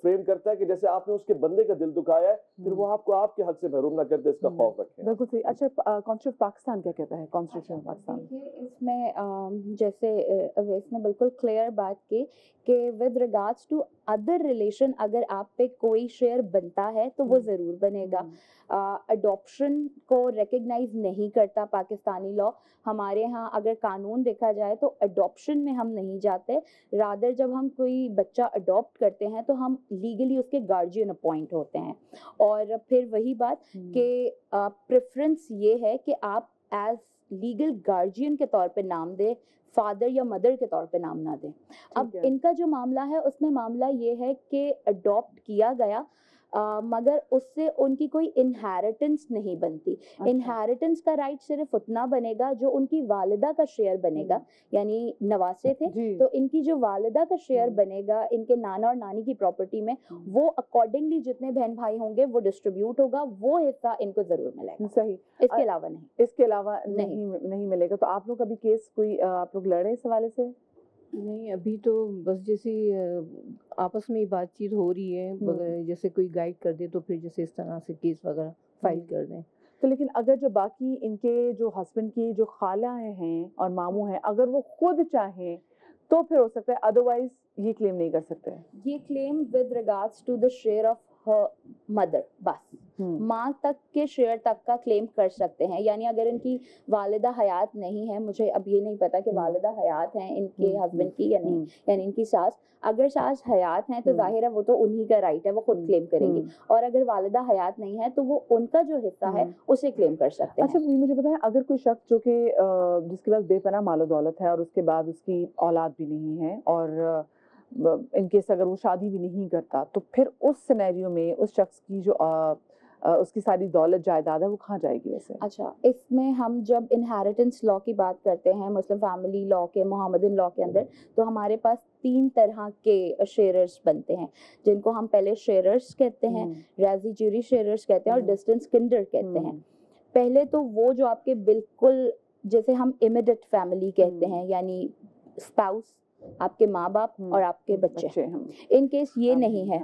فریم کرتا ہے کہ جیسے آپ نے اس کے بندے کا دل دکھایا ہے, پھر وہ آپ کو آپ کے حق سے محروم نہ کر دے, اس کا خوف رکھیں. بالکل صحیح. اچھا, کانسٹیٹیوشن پاکستان کیا کہتا ہے, کانسٹیٹیوشن پاکستان؟ اس میں جیسے اویس نے بالکل کلیئر بات کی کہ with regards to other relation اگر آپ پہ کوئی شیئر بنتا ہے تو وہ ضرور بنے گا. اڈاپشن کو ریکگنائز نہیں کرتا پاکستانی لاء. ہمارے ہاں اگر قانون دیکھا جائے تو اڈاپشن میں ہم نہیں جاتے, رادر جب ہم کوئی بچہ اڈاپٹ کرتے ہیں تو ہم لیگلی اس کے گارجین اپوائنٹ ہوتے ہیں. اور پھر وہی بات کہ پریفرنس یہ ہے کہ آپ ایز لیگل گارجین کے طور پہ نام دیں, فادر یا مدر کے طور پہ نام نہ دیں. اب ان کا جو معاملہ ہے اس میں معاملہ یہ ہے کہ اڈاپٹ کیا گیا مگر اس سے ان کی کوئی انہیریٹنس نہیں بنتی. انہیریٹنس کا رائٹ صرف اتنا بنے گا جو ان کی والدہ کا شیئر بنے گا, یعنی نواسے تھے تو ان کی جو والدہ کا شیئر بنے گا ان کے نانا اور نانی کی پراپرٹی میں, وہ اکارڈنگلی جتنے بہن بھائی ہوں گے وہ ڈسٹریبیوٹ ہوگا, وہ حصہ ان کو ضرور ملے گا. صحیح. اس کے علاوہ نہیں, اس کے علاوہ نہیں ملے گا. تو آپ لوگ ابھی کیس کوئی آپ لوگ لڑے اس حوالے سے؟ نہیں, ابھی تو بس جیسے آپس میں بات چیت ہو رہی ہے, جیسے کوئی گائیڈ کر دے تو پھر جیسے اس طرح سے کیس وغیرہ فائل کر دیں. تو لیکن اگر جو باقی ان کے جو ہسبینڈ کی جو خالہ ہیں اور ماموں ہیں, اگر وہ خود چاہیں تو پھر ہو سکتا ہے, ادروائز یہ کلیم نہیں کر سکتے. یہ claim with regards to the share of her mother, بس ماں تک کے شیئر تک کا کلیم کر سکتے ہیں. یعنی اگر ان کی والدہ حیات نہیں ہے, مجھے اب یہ نہیں پتا کہ والدہ حیات ہیں ان کے ہسبینڈ کی یا نہیں, یعنی ان کی ساس, اگر ساس حیات ہیں تو ظاہر ہے وہ تو انہی کا رائٹ ہے, وہ خود کلیم کریں گی. اور اگر والدہ حیات نہیں ہے تو وہ ان کا جو حصہ ہے اسے کلیم کر سکتے ہیں. اچھا, مجھے بتائیں, اگر کوئی شخص جو کہ جس کے پاس بے پناہ مال و دولت ہے اور اس کے بعد اس کی اولاد بھی نہیں ہے اور ان کیس اگر وہ شادی بھی نہیں کرتا, تو پھر اس سینیریو میں اس شخص کی جو اس کی ساری دولت جائیداد ہے وہ کہاں جائے گی ویسے؟ اچھا, اس میں ہم جب انہیریٹنس لاء کی بات کرتے ہیں مسلم فیملی لاء کے, محمدن لاء کے اندر, تو ہمارے پاس 3 طرح کے شیئررز بنتے ہیں, جن کو ہم پہلے شیئررز کہتے ہیں, ریزیجوری شیئررز کہتے ہیں اور ڈسٹنس کنڈر کہتے ہیں. پہلے تو وہ جو آپ کے بالکل جیسے ہم امیڈیٹ فیملی کہتے ہیں, یعنی اسپاؤس آپ کے ماں باپ اور آپ کے بچے. ان کیس یہ نہیں ہے,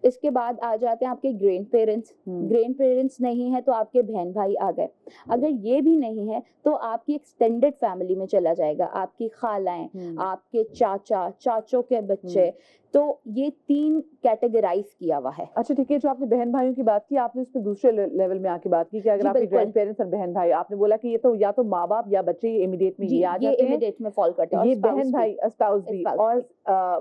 اس کے بعد آ جاتے ہیں آپ کے گرینڈ پیرنٹس نہیں ہے تو آپ کے بہن بھائی آ گئے. اگر یہ بھی نہیں ہے تو آپ کی ایکسٹینڈڈ فیملی میں چلا جائے گا, آپ کی خالائیں, آپ کے چاچوں کے بچے. تو یہ 3 کیٹیگرائز کیا ہوا ہے. اچھا ٹھیک ہے, جو آپ نے بہن بھائیوں کی بات کی, آپ نے اس پہ دوسرے لیول میں آ کے بات کی کہ اگر آپ کے گرینڈ پیرنٹس اور بہن بھائی, آپ نے بولا کہ یہ تو یا تو ماں باپ یا بچے امیڈیٹ میں یہ آ جاتے ہیں, امیڈیٹ میں فال کرتے ہیں. یہ بہن بھائی اسپاؤس بھی, اور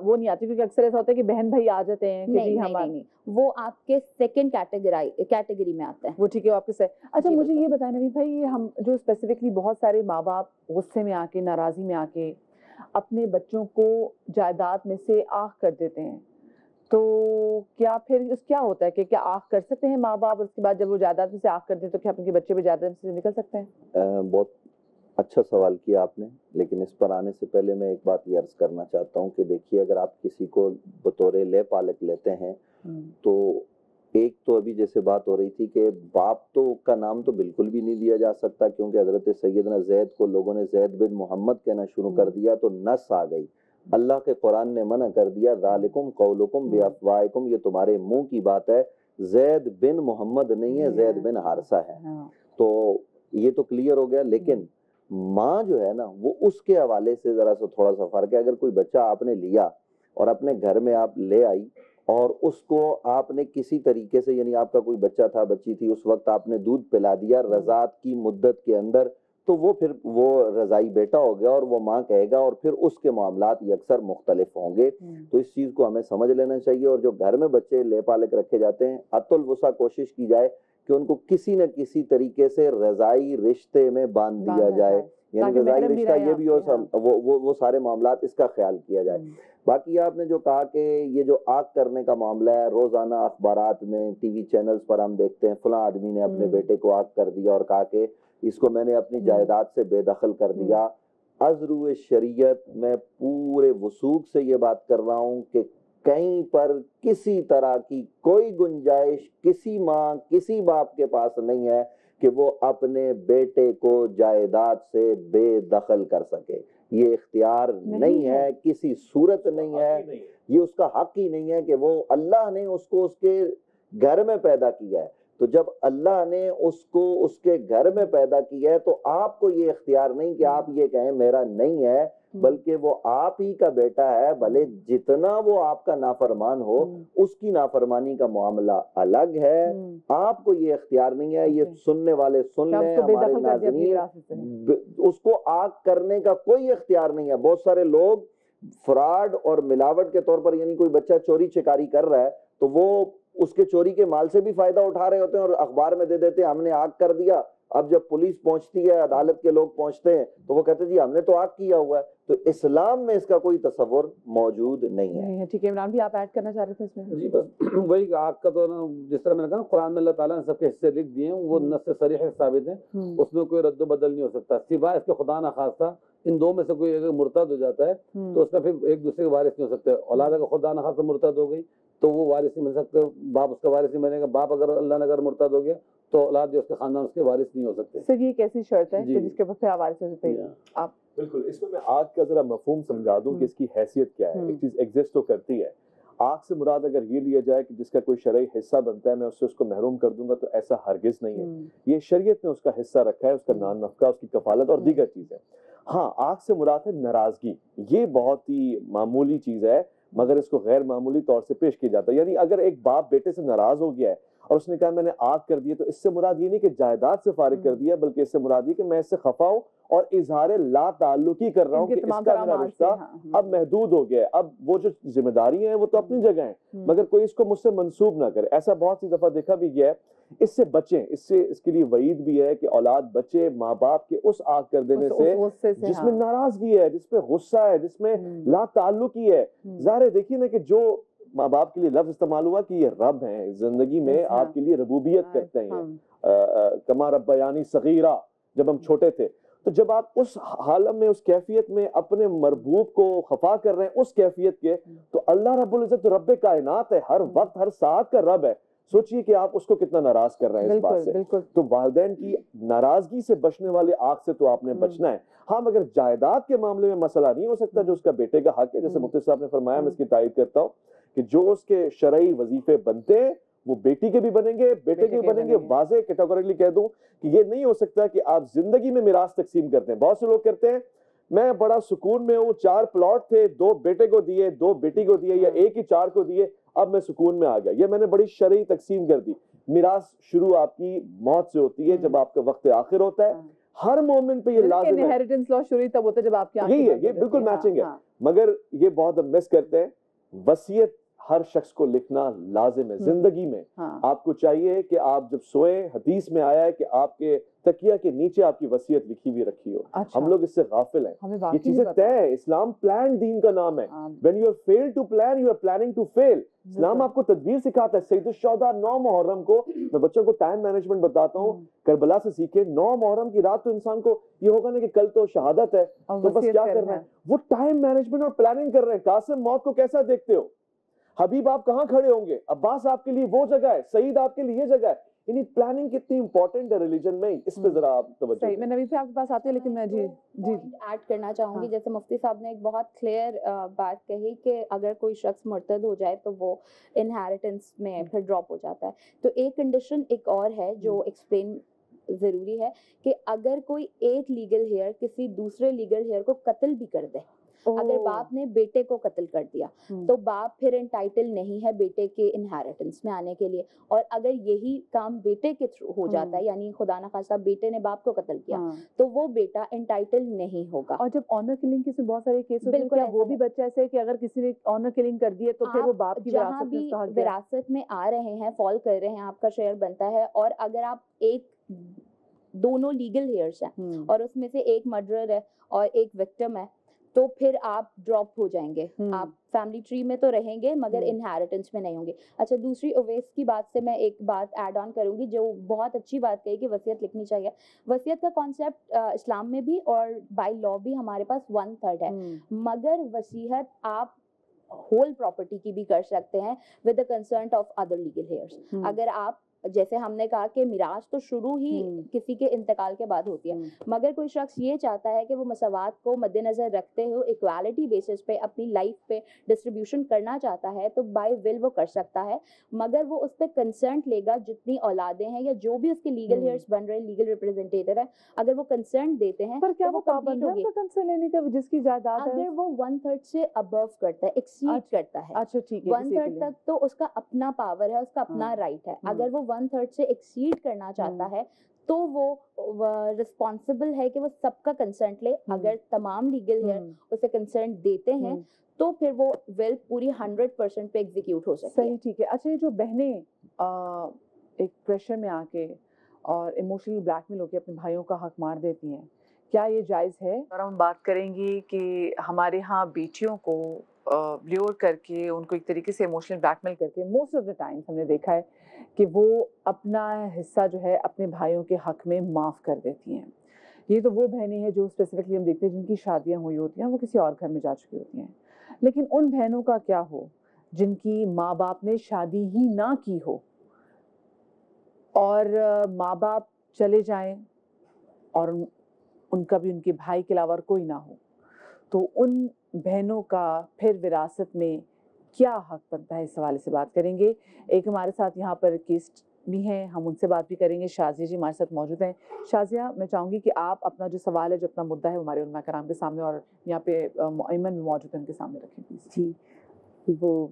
وہ نہیں آتی, کیونکہ اکثر ایسا ہوتا ہے کہ بہن بھائی آ جاتے ہیں کہ جی نہیں, وہ آپ کے سیکنڈ کیٹیگری میں آتا ہے. وہ ٹھیک ہے, وہ آپ کے ساتھ. اچھا مجھے یہ بتائیں نوید بھائی, ہم جو اسپیسیفکلی بہت سارے ماں باپ غصے میں آ کے, ناراضی میں آ کے اپنے بچوں کو جائیداد میں سے آنکھ کر دیتے ہیں, تو کیا پھر کیا ہوتا ہے کہ کیا آنکھ کر سکتے ہیں ماں باپ, اور اس کے بعد جب وہ جائیداد میں سے آنکھ کر دیں تو کیا اپنے بچے بھی جائیداد سے نکل سکتے ہیں؟ بہت اچھا سوال کیا آپ نے, لیکن اس پر آنے سے پہلے میں ایک بات یہ عرض کرنا چاہتا ہوں کہ دیکھیے, اگر آپ کسی کو بطور لے پالک لیتے ہیں تو ایک تو ابھی جیسے بات ہو رہی تھی کہ باپ تو کا نام تو بالکل بھی نہیں لیا جا سکتا, کیونکہ حضرت سیدنا زید کو لوگوں نے زید بن محمد کہنا شروع کر دیا تو نس آ گئی. اللہ کے قرآن نے منع کر دیا, ذالکم قولکم بافواہکم, یہ تمہارے منہ کی بات ہے, زید بن محمد نہیں ہے, زید بن حارثہ ہے. تو یہ تو کلیئر ہو گیا. لیکن ماں جو ہے نا, وہ اس کے حوالے سے ذرا سا تھوڑا سا فرق ہے. اگر کوئی بچہ آپ نے لیا اور اپنے گھر میں آپ لے آئی اور اس کو آپ نے کسی طریقے سے, یعنی آپ کا کوئی بچہ تھا, بچی تھی, اس وقت آپ نے دودھ پلا دیا رضاعت کی مدت کے اندر, تو وہ پھر وہ رضائی بیٹا ہو گیا اور وہ ماں کہے گا, اور پھر اس کے معاملات یہ اکثر مختلف ہوں گے. تو اس چیز کو ہمیں سمجھ لینا چاہیے. اور جو گھر میں بچے لے پالک رکھے جاتے ہیں, حتی الوسع کوشش کی جائے کہ ان کو کسی نہ کسی طریقے سے رضائی رشتے میں باندھ دیا جائے, یعنی رضائی رشتہ یہ بھی ہو, وہ سارے معاملات اس کا خیال کیا جائے. باقی آپ نے جو کہا کہ یہ جو آگ کرنے کا معاملہ ہے, روزانہ اخبارات میں, ٹی وی چینلز پر ہم دیکھتے ہیں فلاں آدمی نے اپنے بیٹے کو آگ کر دیا اور کہا کہ اس کو میں نے اپنی جائیداد سے بے دخل کر دیا. از روئے شریعت میں پورے وثوق سے یہ بات کر رہا ہوں کہ کہیں پر کسی طرح کی کوئی گنجائش کسی ماں کسی باپ کے پاس نہیں ہے کہ وہ اپنے بیٹے کو جائیداد سے بے دخل کر سکے. یہ اختیار نہیں ہے, کسی صورت نہیں ہے, یہ اس کا حق ہی نہیں ہے کہ وہ, اللہ نے اس کو اس کے گھر میں پیدا کیا ہے. تو جب اللہ نے اس کو اس کے گھر میں پیدا کیا ہے تو آپ کو یہ اختیار نہیں کہ آپ یہ کہیں میرا نہیں ہے, بلکہ وہ آپ ہی کا بیٹا ہے. بھلے جتنا وہ آپ کا نافرمان ہو, اس کی نافرمانی کا معاملہ الگ ہے, آپ کو یہ اختیار نہیں ہے. یہ سننے والے سن لیں, ہمارے ناظرین, اس کو آگ کرنے کا کوئی اختیار نہیں ہے. بہت سارے لوگ فراڈ اور ملاوٹ کے طور پر, یعنی کوئی بچہ چوری چکاری کر رہا ہے تو وہ اس کے چوری کے مال سے بھی فائدہ اٹھا رہے ہوتے ہیں اور اخبار میں دے دیتے ہیں ہم نے آگ کر دیا. اب جب پولیس پہنچتی ہے, عدالت کے لوگ پہنچتے ہیں, تو وہ کہتے ہیں جی ہم نے تو آگ کیا ہوا ہے. تو اسلام میں اس کا کوئی تصور موجود نہیں ہے. ٹھیک ہے, عمران بھی آپ ایڈ کرنا چاہ رہے تھے اس میں؟ جی بس وہی آگ کا تو نا, جس طرح میں نے کہا قرآن میں اللہ تعالیٰ نے سب کے حصے لکھ دیے ہیں, وہ نص صریح ثابت ہیں, اس میں کوئی رد و بدل نہیں ہو سکتا, سوائے اس کے خدا نخواستہ ان دو میں سے کوئی اگر مرتد ہو جاتا ہے تو اس میں پھر ایک دوسرے کے وارث نہیں ہو سکتے. اولاد اگر خدا نخواستہ مرتد ہو گئی تو وہ وارث نہیں بن سکتے, باپ اس کا وارث نہیں بنے گا. باپ اگر اللہ نے اگر مرتد ہو گیا تو اولاد جو اس کے خاندان اس کے وارث نہیں ہو سکتے. سر یہ ایک ایسی شرط ہے کہ جس کے اوپر وارث ہو سکتے ہیں آپ؟ بالکل. اس میں آگ کا ذرا مفہوم سمجھا دوں کہ اس کی حیثیت کیا ہے. ایک چیز ایگزسٹ تو کرتی ہے. آگ سے مراد اگر یہ لیا جائے کہ جس کا کوئی شرعی حصہ بنتا ہے میں اس کو محروم کر دوں گا, تو ایسا ہرگز نہیں ہے. یہ شریعت نے اس کا حصہ رکھا ہے, اس کا نان نفقہ, اس کی کفالت اور دیگر چیزیں. ہاں, آگ سے مراد ہے ناراضگی. یہ بہت ہی معمولی چیز ہے مگر اس کو غیر معمولی طور سے پیش کیا جاتا ہے. یعنی اگر ایک باپ بیٹے سے ناراض ہو گیا ہے اور اس نے کہا میں نے آگ کر دی, تو اس سے مراد یہ نہیں کہ جائیداد سے فارغ کر دیا, بلکہ اس سے مراد یہ کہ میں اس سے خفا ہوں اور اظہار لا تعلقی کر رہا ہوں کہ اس کا میرا رشتہ اب محدود ہو گیا ہے. اب وہ جو ذمہ داری ہیں وہ تو اپنی جگہ ہیں, مگر کوئی اس کو مجھ سے منسوب نہ کرے. ایسا بہت سی دفعہ دیکھا بھی گیا ہے. اس سے بچیں, اس کے لیے وعید بھی ہے کہ اولاد بچے ماں باپ کے اس آگ کر دینے سے جس میں ناراضگی ہے, جس میں غصہ ہے, جس میں لا تعلقی ہے. ظاہر ہے دیکھیے نا کہ جو ماں باپ کے لیے لفظ استعمال ہوا کہ یہ رب ہیں, زندگی میں آپ کے لیے ربوبیت کرتے ہیں, کما ربیانی صغیرہ, جب ہم چھوٹے تھے. تو جب آپ اس حالت میں, اس کیفیت میں اپنے مربوب کو خفا کر رہے ہیں اس کیفیت کے, تو اللہ رب العزت رب کائنات ہے, ہر وقت ہر ساعت کا رب ہے. سوچیے کہ آپ اس کو کتنا ناراض کر رہے ہیں اس بات سے. بالکل. تو والدین کی ناراضگی سے بچنے والے آگ سے تو آپ نے بچنا ہے. ہاں مگر جائیداد کے معاملے میں مسئلہ نہیں ہو سکتا جو اس کا بیٹے کا حق ہے. جیسے مفتی صاحب نے فرمایا, میں اس کی تائید کرتا ہوں کہ جو اس کے شرعی وظیفے بنتے ہیں وہ بیٹی کے بھی بنیں گے, بیٹے کے بھی بنیں گے. واضح کیٹیگوریکلی کہہ دوں کہ یہ نہیں ہو سکتا کہ آپ زندگی میں میراث تقسیم کرتے ہیں. بہت سے لوگ کرتے ہیں میں بڑا سکون میں ہوں, 4 پلاٹ تھے, 2 بیٹے کو دیے, 2 بیٹی کو دیے, یا ایک ہی 4 کو دیے, اب میں سکون میں آ گیا. یہ میں نے بڑی شرعی تقسیم کر دی. میراث شروع آپ کی موت سے ہوتی ہے جب آپ کا وقت آخر ہوتا ہے. ہر مومن پہ یہ لازم ہے. انہیریٹنس لاء شروع تب ہوتا ہے جب آپ کی یہی ہے, یہ بالکل میچنگ ہے. مگر یہ بہت مس کرتے ہیں. وصیت ہر شخص کو لکھنا لازم ہے زندگی میں. آپ کو چاہیے کہ آپ جب سوئیں, حدیث میں آیا ہے کہ آپ کے تکیہ کے نیچے آپ کی وصیت لکھی ہوئی رکھی ہو. ہم لوگ اس سے غافل ہیں. یہ چیزیں طے ہے. اسلام پلان دین کا نام ہے. when you fail to plan you are planning to fail. اسلام آپ کو تدبیر سکھاتا ہے. سید الشہداء 9 محرم کو, میں بچوں کو ٹائم مینجمنٹ بتاتا ہوں, کربلا سے سیکھے. 9 محرم کی رات تو انسان کو یہ ہوگا نا کہ کل تو شہادت ہے, تو بس کیا کرنا ہے, وہ ٹائم مینجمنٹ اور پلاننگ کر رہے ہیں. قاسم موت کو کیسا دیکھتے ہو؟ حبیب آپ کہاں کھڑے ہوں گے؟ عباس آپ کے لیے وہ جگہ ہے, سعید آپ کے لیے یہ جگہ ہے. یعنی پلاننگ کتنی امپورٹنٹ ہے ریلیجن میں, اس پہ ذرا آپ توجہ دیں. میں نوید سے آپ کے پاس آتی ہوں, لیکن میں جی ایڈ کرنا چاہوں گی. جیسے مفتی صاحب نے ایک بہت کلیئر بات کہی کہ اگر کوئی شخص مرتد ہو جائے تو وہ انہیریٹنس میں پھر ڈراپ ہو جاتا ہے. تو ایک کنڈیشن ایک اور ہے جو ایکسپلین ضروری ہے کہ اگر کوئی ایک لیگل ہیئر کسی دوسرے لیگل ہیئر کو قتل بھی کر دے, اگر باپ نے بیٹے کو قتل کر دیا تو باپ پھر انٹائٹل نہیں ہے بیٹے کے انہیریٹنس میں آنے کے لیے. اور اگر یہی کام بیٹے کے تھرو ہو جاتا ہے, یعنی خدا نخواستہ بیٹے نے باپ کو قتل کیا, تو وہ بیٹا انٹائٹل نہیں ہوگا. اور جب آنر کلنگ کے بہت سارے کیس ہوتے ہیں, کیا وہ بھی بچہ ایسے ہے کہ اگر کسی نے آنر کلنگ کر دی ہے تو پھر وہ باپ کی جہاں بھی وراثت میں آ رہے ہیں, فال کر رہے ہیں, آپ کا شیئر بنتا ہے. اور اگر آپ ایک دونوں لیگل ہیئرس ہیں اور اس میں سے ایک مرڈرر ہے اور ایک وکٹم ہے, تو پھر آپ ڈراپ ہو جائیں گے. آپ فیملی ٹری میں تو رہیں گے مگر انہیریٹنس میں نہیں ہوں گے. اچھا, دوسری اویس کی بات سے میں ایک بات ایڈ آن کروں گی جو بہت اچھی بات کہی کہ وصیت لکھنی چاہیے. وصیت کا کانسیپٹ اسلام میں بھی اور بائی لا بھی ہمارے پاس 1/3 ہے, مگر وصیت آپ ہول پراپرٹی کی بھی کر سکتے ہیں with the کنسرنٹ of other legal hears. اگر آپ, جیسے ہم نے کہا کہ میراث تو شروع ہی کسی کے انتقال کے بعد ہوتی ہے, مگر کوئی شخص یہ چاہتا ہے کہ وہ مساوات کو مد نظر رکھتے ہوئے ایکوالٹی بیسس پہ اپنی لائف پہ ڈسٹریبیوشن کرنا چاہتا ہے, تو بائی ول وہ کر سکتا ہے, مگر وہ اس پہ کنسرنٹ لے گا. جتنی اولادیں ہیں یا جو بھی اس کے لیگل ہیئرس بن رہے ہیں, لیگل ریپرزینٹیٹر ہے, اگر وہ کنسرنٹ دیتے ہیں پر کیا وہ پابند ہے کنسرن لینے کا جس کی جائیداد ہے؟ اگر وہ 1/3 سے ابو کرتا ہے, ایکسیڈ کرتا ہے, اچھا ٹھیک ہے, 1/3 تک تو اس کا اپنا پاور ہے, اس کا اپنا رائٹ ہے. اگر وہ 1/3 سے ایکسیڈ کرنا چاہتا ہے تو وہ رسپانسبل ہے کہ وہ سب کا کنسرنٹ لے. اگر تمام لیگل ہیئر اسے کنسرنٹ دیتے ہیں تو پھر وہ ویل پوری 100% پہ ایگزیکیوٹ ہو سکتی ہے. صحیح, ٹھیک ہے. اچھا, یہ جو بہنیں ایک پریشر میں آ کے اور ایموشنلی بلیک میل ہو کے اپنے بھائیوں کا حق مار دیتی ہیں, کیا یہ جائز ہے؟ اور ہم بات کریں گی کہ ہمارے ہاں بیٹیوں کو لیور کر کے ان کو ایک طریقے سے ایموشنل بلیک میل کر کے موسٹ آف دا ٹائمس ہم نے دیکھا ہے کہ وہ اپنا حصہ جو ہے اپنے بھائیوں کے حق میں معاف کر دیتی ہیں. یہ تو وہ بہنیں ہیں جو اسپیسیفکلی ہم دیکھتے ہیں جن کی شادیاں ہوئی ہوتی ہیں, وہ کسی اور گھر میں جا چکی ہوتی ہیں. لیکن ان بہنوں کا کیا ہو جن کی ماں باپ نے شادی ہی نہ کی ہو اور ماں باپ چلے جائیں اور ان کا بھی ان کے بھائی کے علاوہ کوئی نہ ہو, تو ان بہنوں کا پھر وراثت میں کیا حق بنتا ہے؟ اس حوالے سے بات کریں گے. ایک ہمارے ساتھ یہاں پر کیس بھی ہیں, ہم ان سے بات بھی کریں گے. شازیہ جی ہمارے ساتھ موجود ہیں. شازیہ, میں چاہوں گی کہ آپ اپنا جو سوال ہے, جو اپنا مدعا ہے, ہمارے علماء کرام کے سامنے اور یہاں پہ ایمن بھی موجود ہیں ان کے سامنے رکھیں پلیز. جی, وہ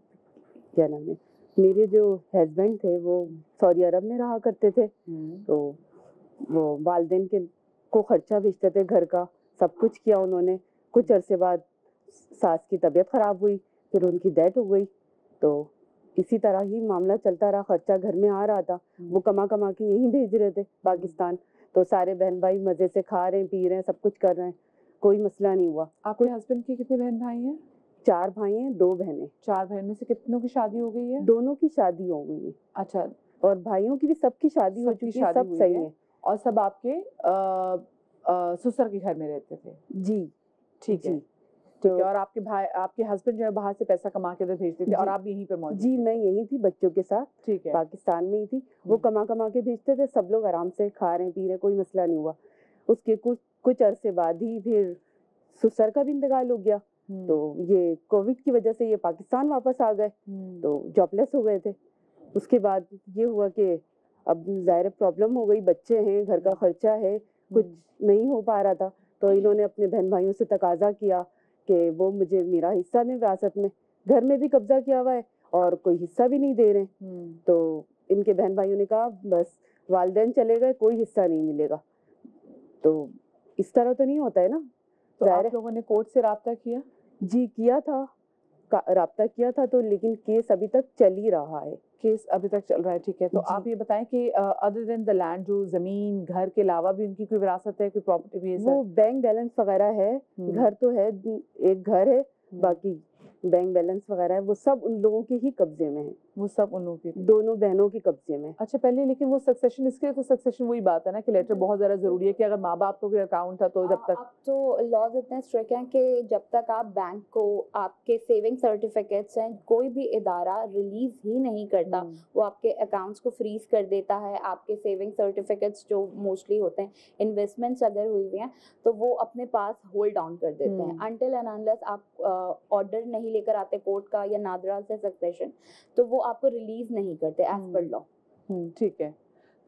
کیا نام ہے, میرے جو ہسبینڈ تھے وہ سعودی عرب میں رہا کرتے تھے, تو وہ والدین کے کو خرچہ بھیجتے تھے گھر کا, سب کچھ کیا انہوں نے. کچھ عرصے بعد ساس کی طبیعت خراب ہوئی, پھر ان کی ڈیتھ ہو گئی. تو اسی طرح ہی معاملہ چلتا رہا, خرچہ گھر میں آ رہا تھا, وہ کما کے یہیں بھیج رہے تھے پاکستان. تو سارے بہن بھائی مزے سے کھا رہے ہیں, پی رہے ہیں, سب کچھ کر رہے ہیں, کوئی مسئلہ نہیں ہوا. آپ کے ہسبینڈ کے کتنے بہن بھائی ہیں؟ 4 بھائی ہیں, 2 بہنیں. 4 بہن میں سے کتنوں کی شادی ہو گئی ہے؟ دونوں کی شادی ہو گئی ہے. اچھا, اور بھائیوں کی بھی سب کی شادی ہو چکی ہے, سب صحیح ہے. اور سب آپ کے سسر کے گھر میں رہتے تھے؟ جی ٹھیک ہے. ٹھیک ہے. اور آپ کے بھائی آپ کے ہسبینڈ جو ہے باہر سے پیسہ کما کے ادھر بھیجتے تھے اور آپ بھی یہیں پر موجود جی میں یہی تھی بچوں کے ساتھ, ٹھیک ہے. پاکستان میں ہی تھی. وہ کما کے بھیجتے تھے, سب لوگ آرام سے کھا رہے ہیں پی رہے ہیں, کوئی مسئلہ نہیں ہوا. اس کے کچھ عرصے بعد ہی پھر سسر کا بھی انتقال ہو گیا, تو یہ کووڈ کی وجہ سے یہ پاکستان واپس آ گئے, تو جاب لیس ہو گئے تھے. اس کے بعد یہ ہوا کہ اب ظاہر پرابلم ہو گئی, بچے ہیں, گھر کا خرچہ ہے, کچھ نہیں ہو پا رہا تھا. تو انہوں نے اپنے بہن بھائیوں سے تقاضا کیا کہ وہ مجھے میرا حصہ دیں وراثت میں. گھر میں بھی قبضہ کیا ہوا ہے اور کوئی حصہ بھی نہیں دے رہے. تو ان کے بہن بھائیوں نے کہا بس والدین چلے گئے, کوئی حصہ نہیں ملے گا. تو اس طرح تو نہیں ہوتا ہے نا. تو آپ لوگوں نے کورٹ سے رابطہ کیا؟ جی کیا تھا, رابطہ کیا تھا, تو لیکن کیس ابھی تک چل ہی رہا ہے. کیس ابھی تک چل رہا ہے, ٹھیک ہے. تو آپ یہ بتائیں کہ ادر دین دا لینڈ, جو زمین گھر کے علاوہ بھی ان کی کوئی وراثت ہے, کوئی پراپرٹی بھی ہے؟ وہ بینک بیلنس وغیرہ ہے, گھر تو ہے, ایک گھر ہے, باقی بینک بیلنس وغیرہ ہے, وہ سب ان لوگوں کے ہی قبضے میں ہے. وہ سب ان لوگوں کی, دونوں بہنوں کے قبضے میں. اچھا پہلے لیکن وہ سکسیشن, اس کے لیے تو سکسیشن وہی بات ہے نا کہ لیٹر بہت زیادہ ضروری ہے کہ اگر ماں باپ کو کوئی اکاؤنٹ تھا تو جب تک. اب تو لاز اتنے اسٹرکٹ ہیں کہ جب تک آپ بینک کو آپ کے سیونگ سرٹیفکیٹس ہیں, کوئی بھی ادارہ ریلیز ہی نہیں کرتا, وہ آپ کے اکاؤنٹس کو فریز کر دیتا ہے. آپ کے سیونگ سرٹیفکیٹس جو موسٹلی ہوتے ہیں انویسٹمنٹس اگر ہوئی ہوئی ہیں تو وہ اپنے پاس ہولڈ آن کر دیتے ہیں انٹل اینڈ انلیس آپ آرڈر نہیں لے کر آتے کورٹ کا یا نادرا سے سکسیشن, تو وہ آپ کو ریلیز نہیں کرتے ایز پر لا. ٹھیک ہے.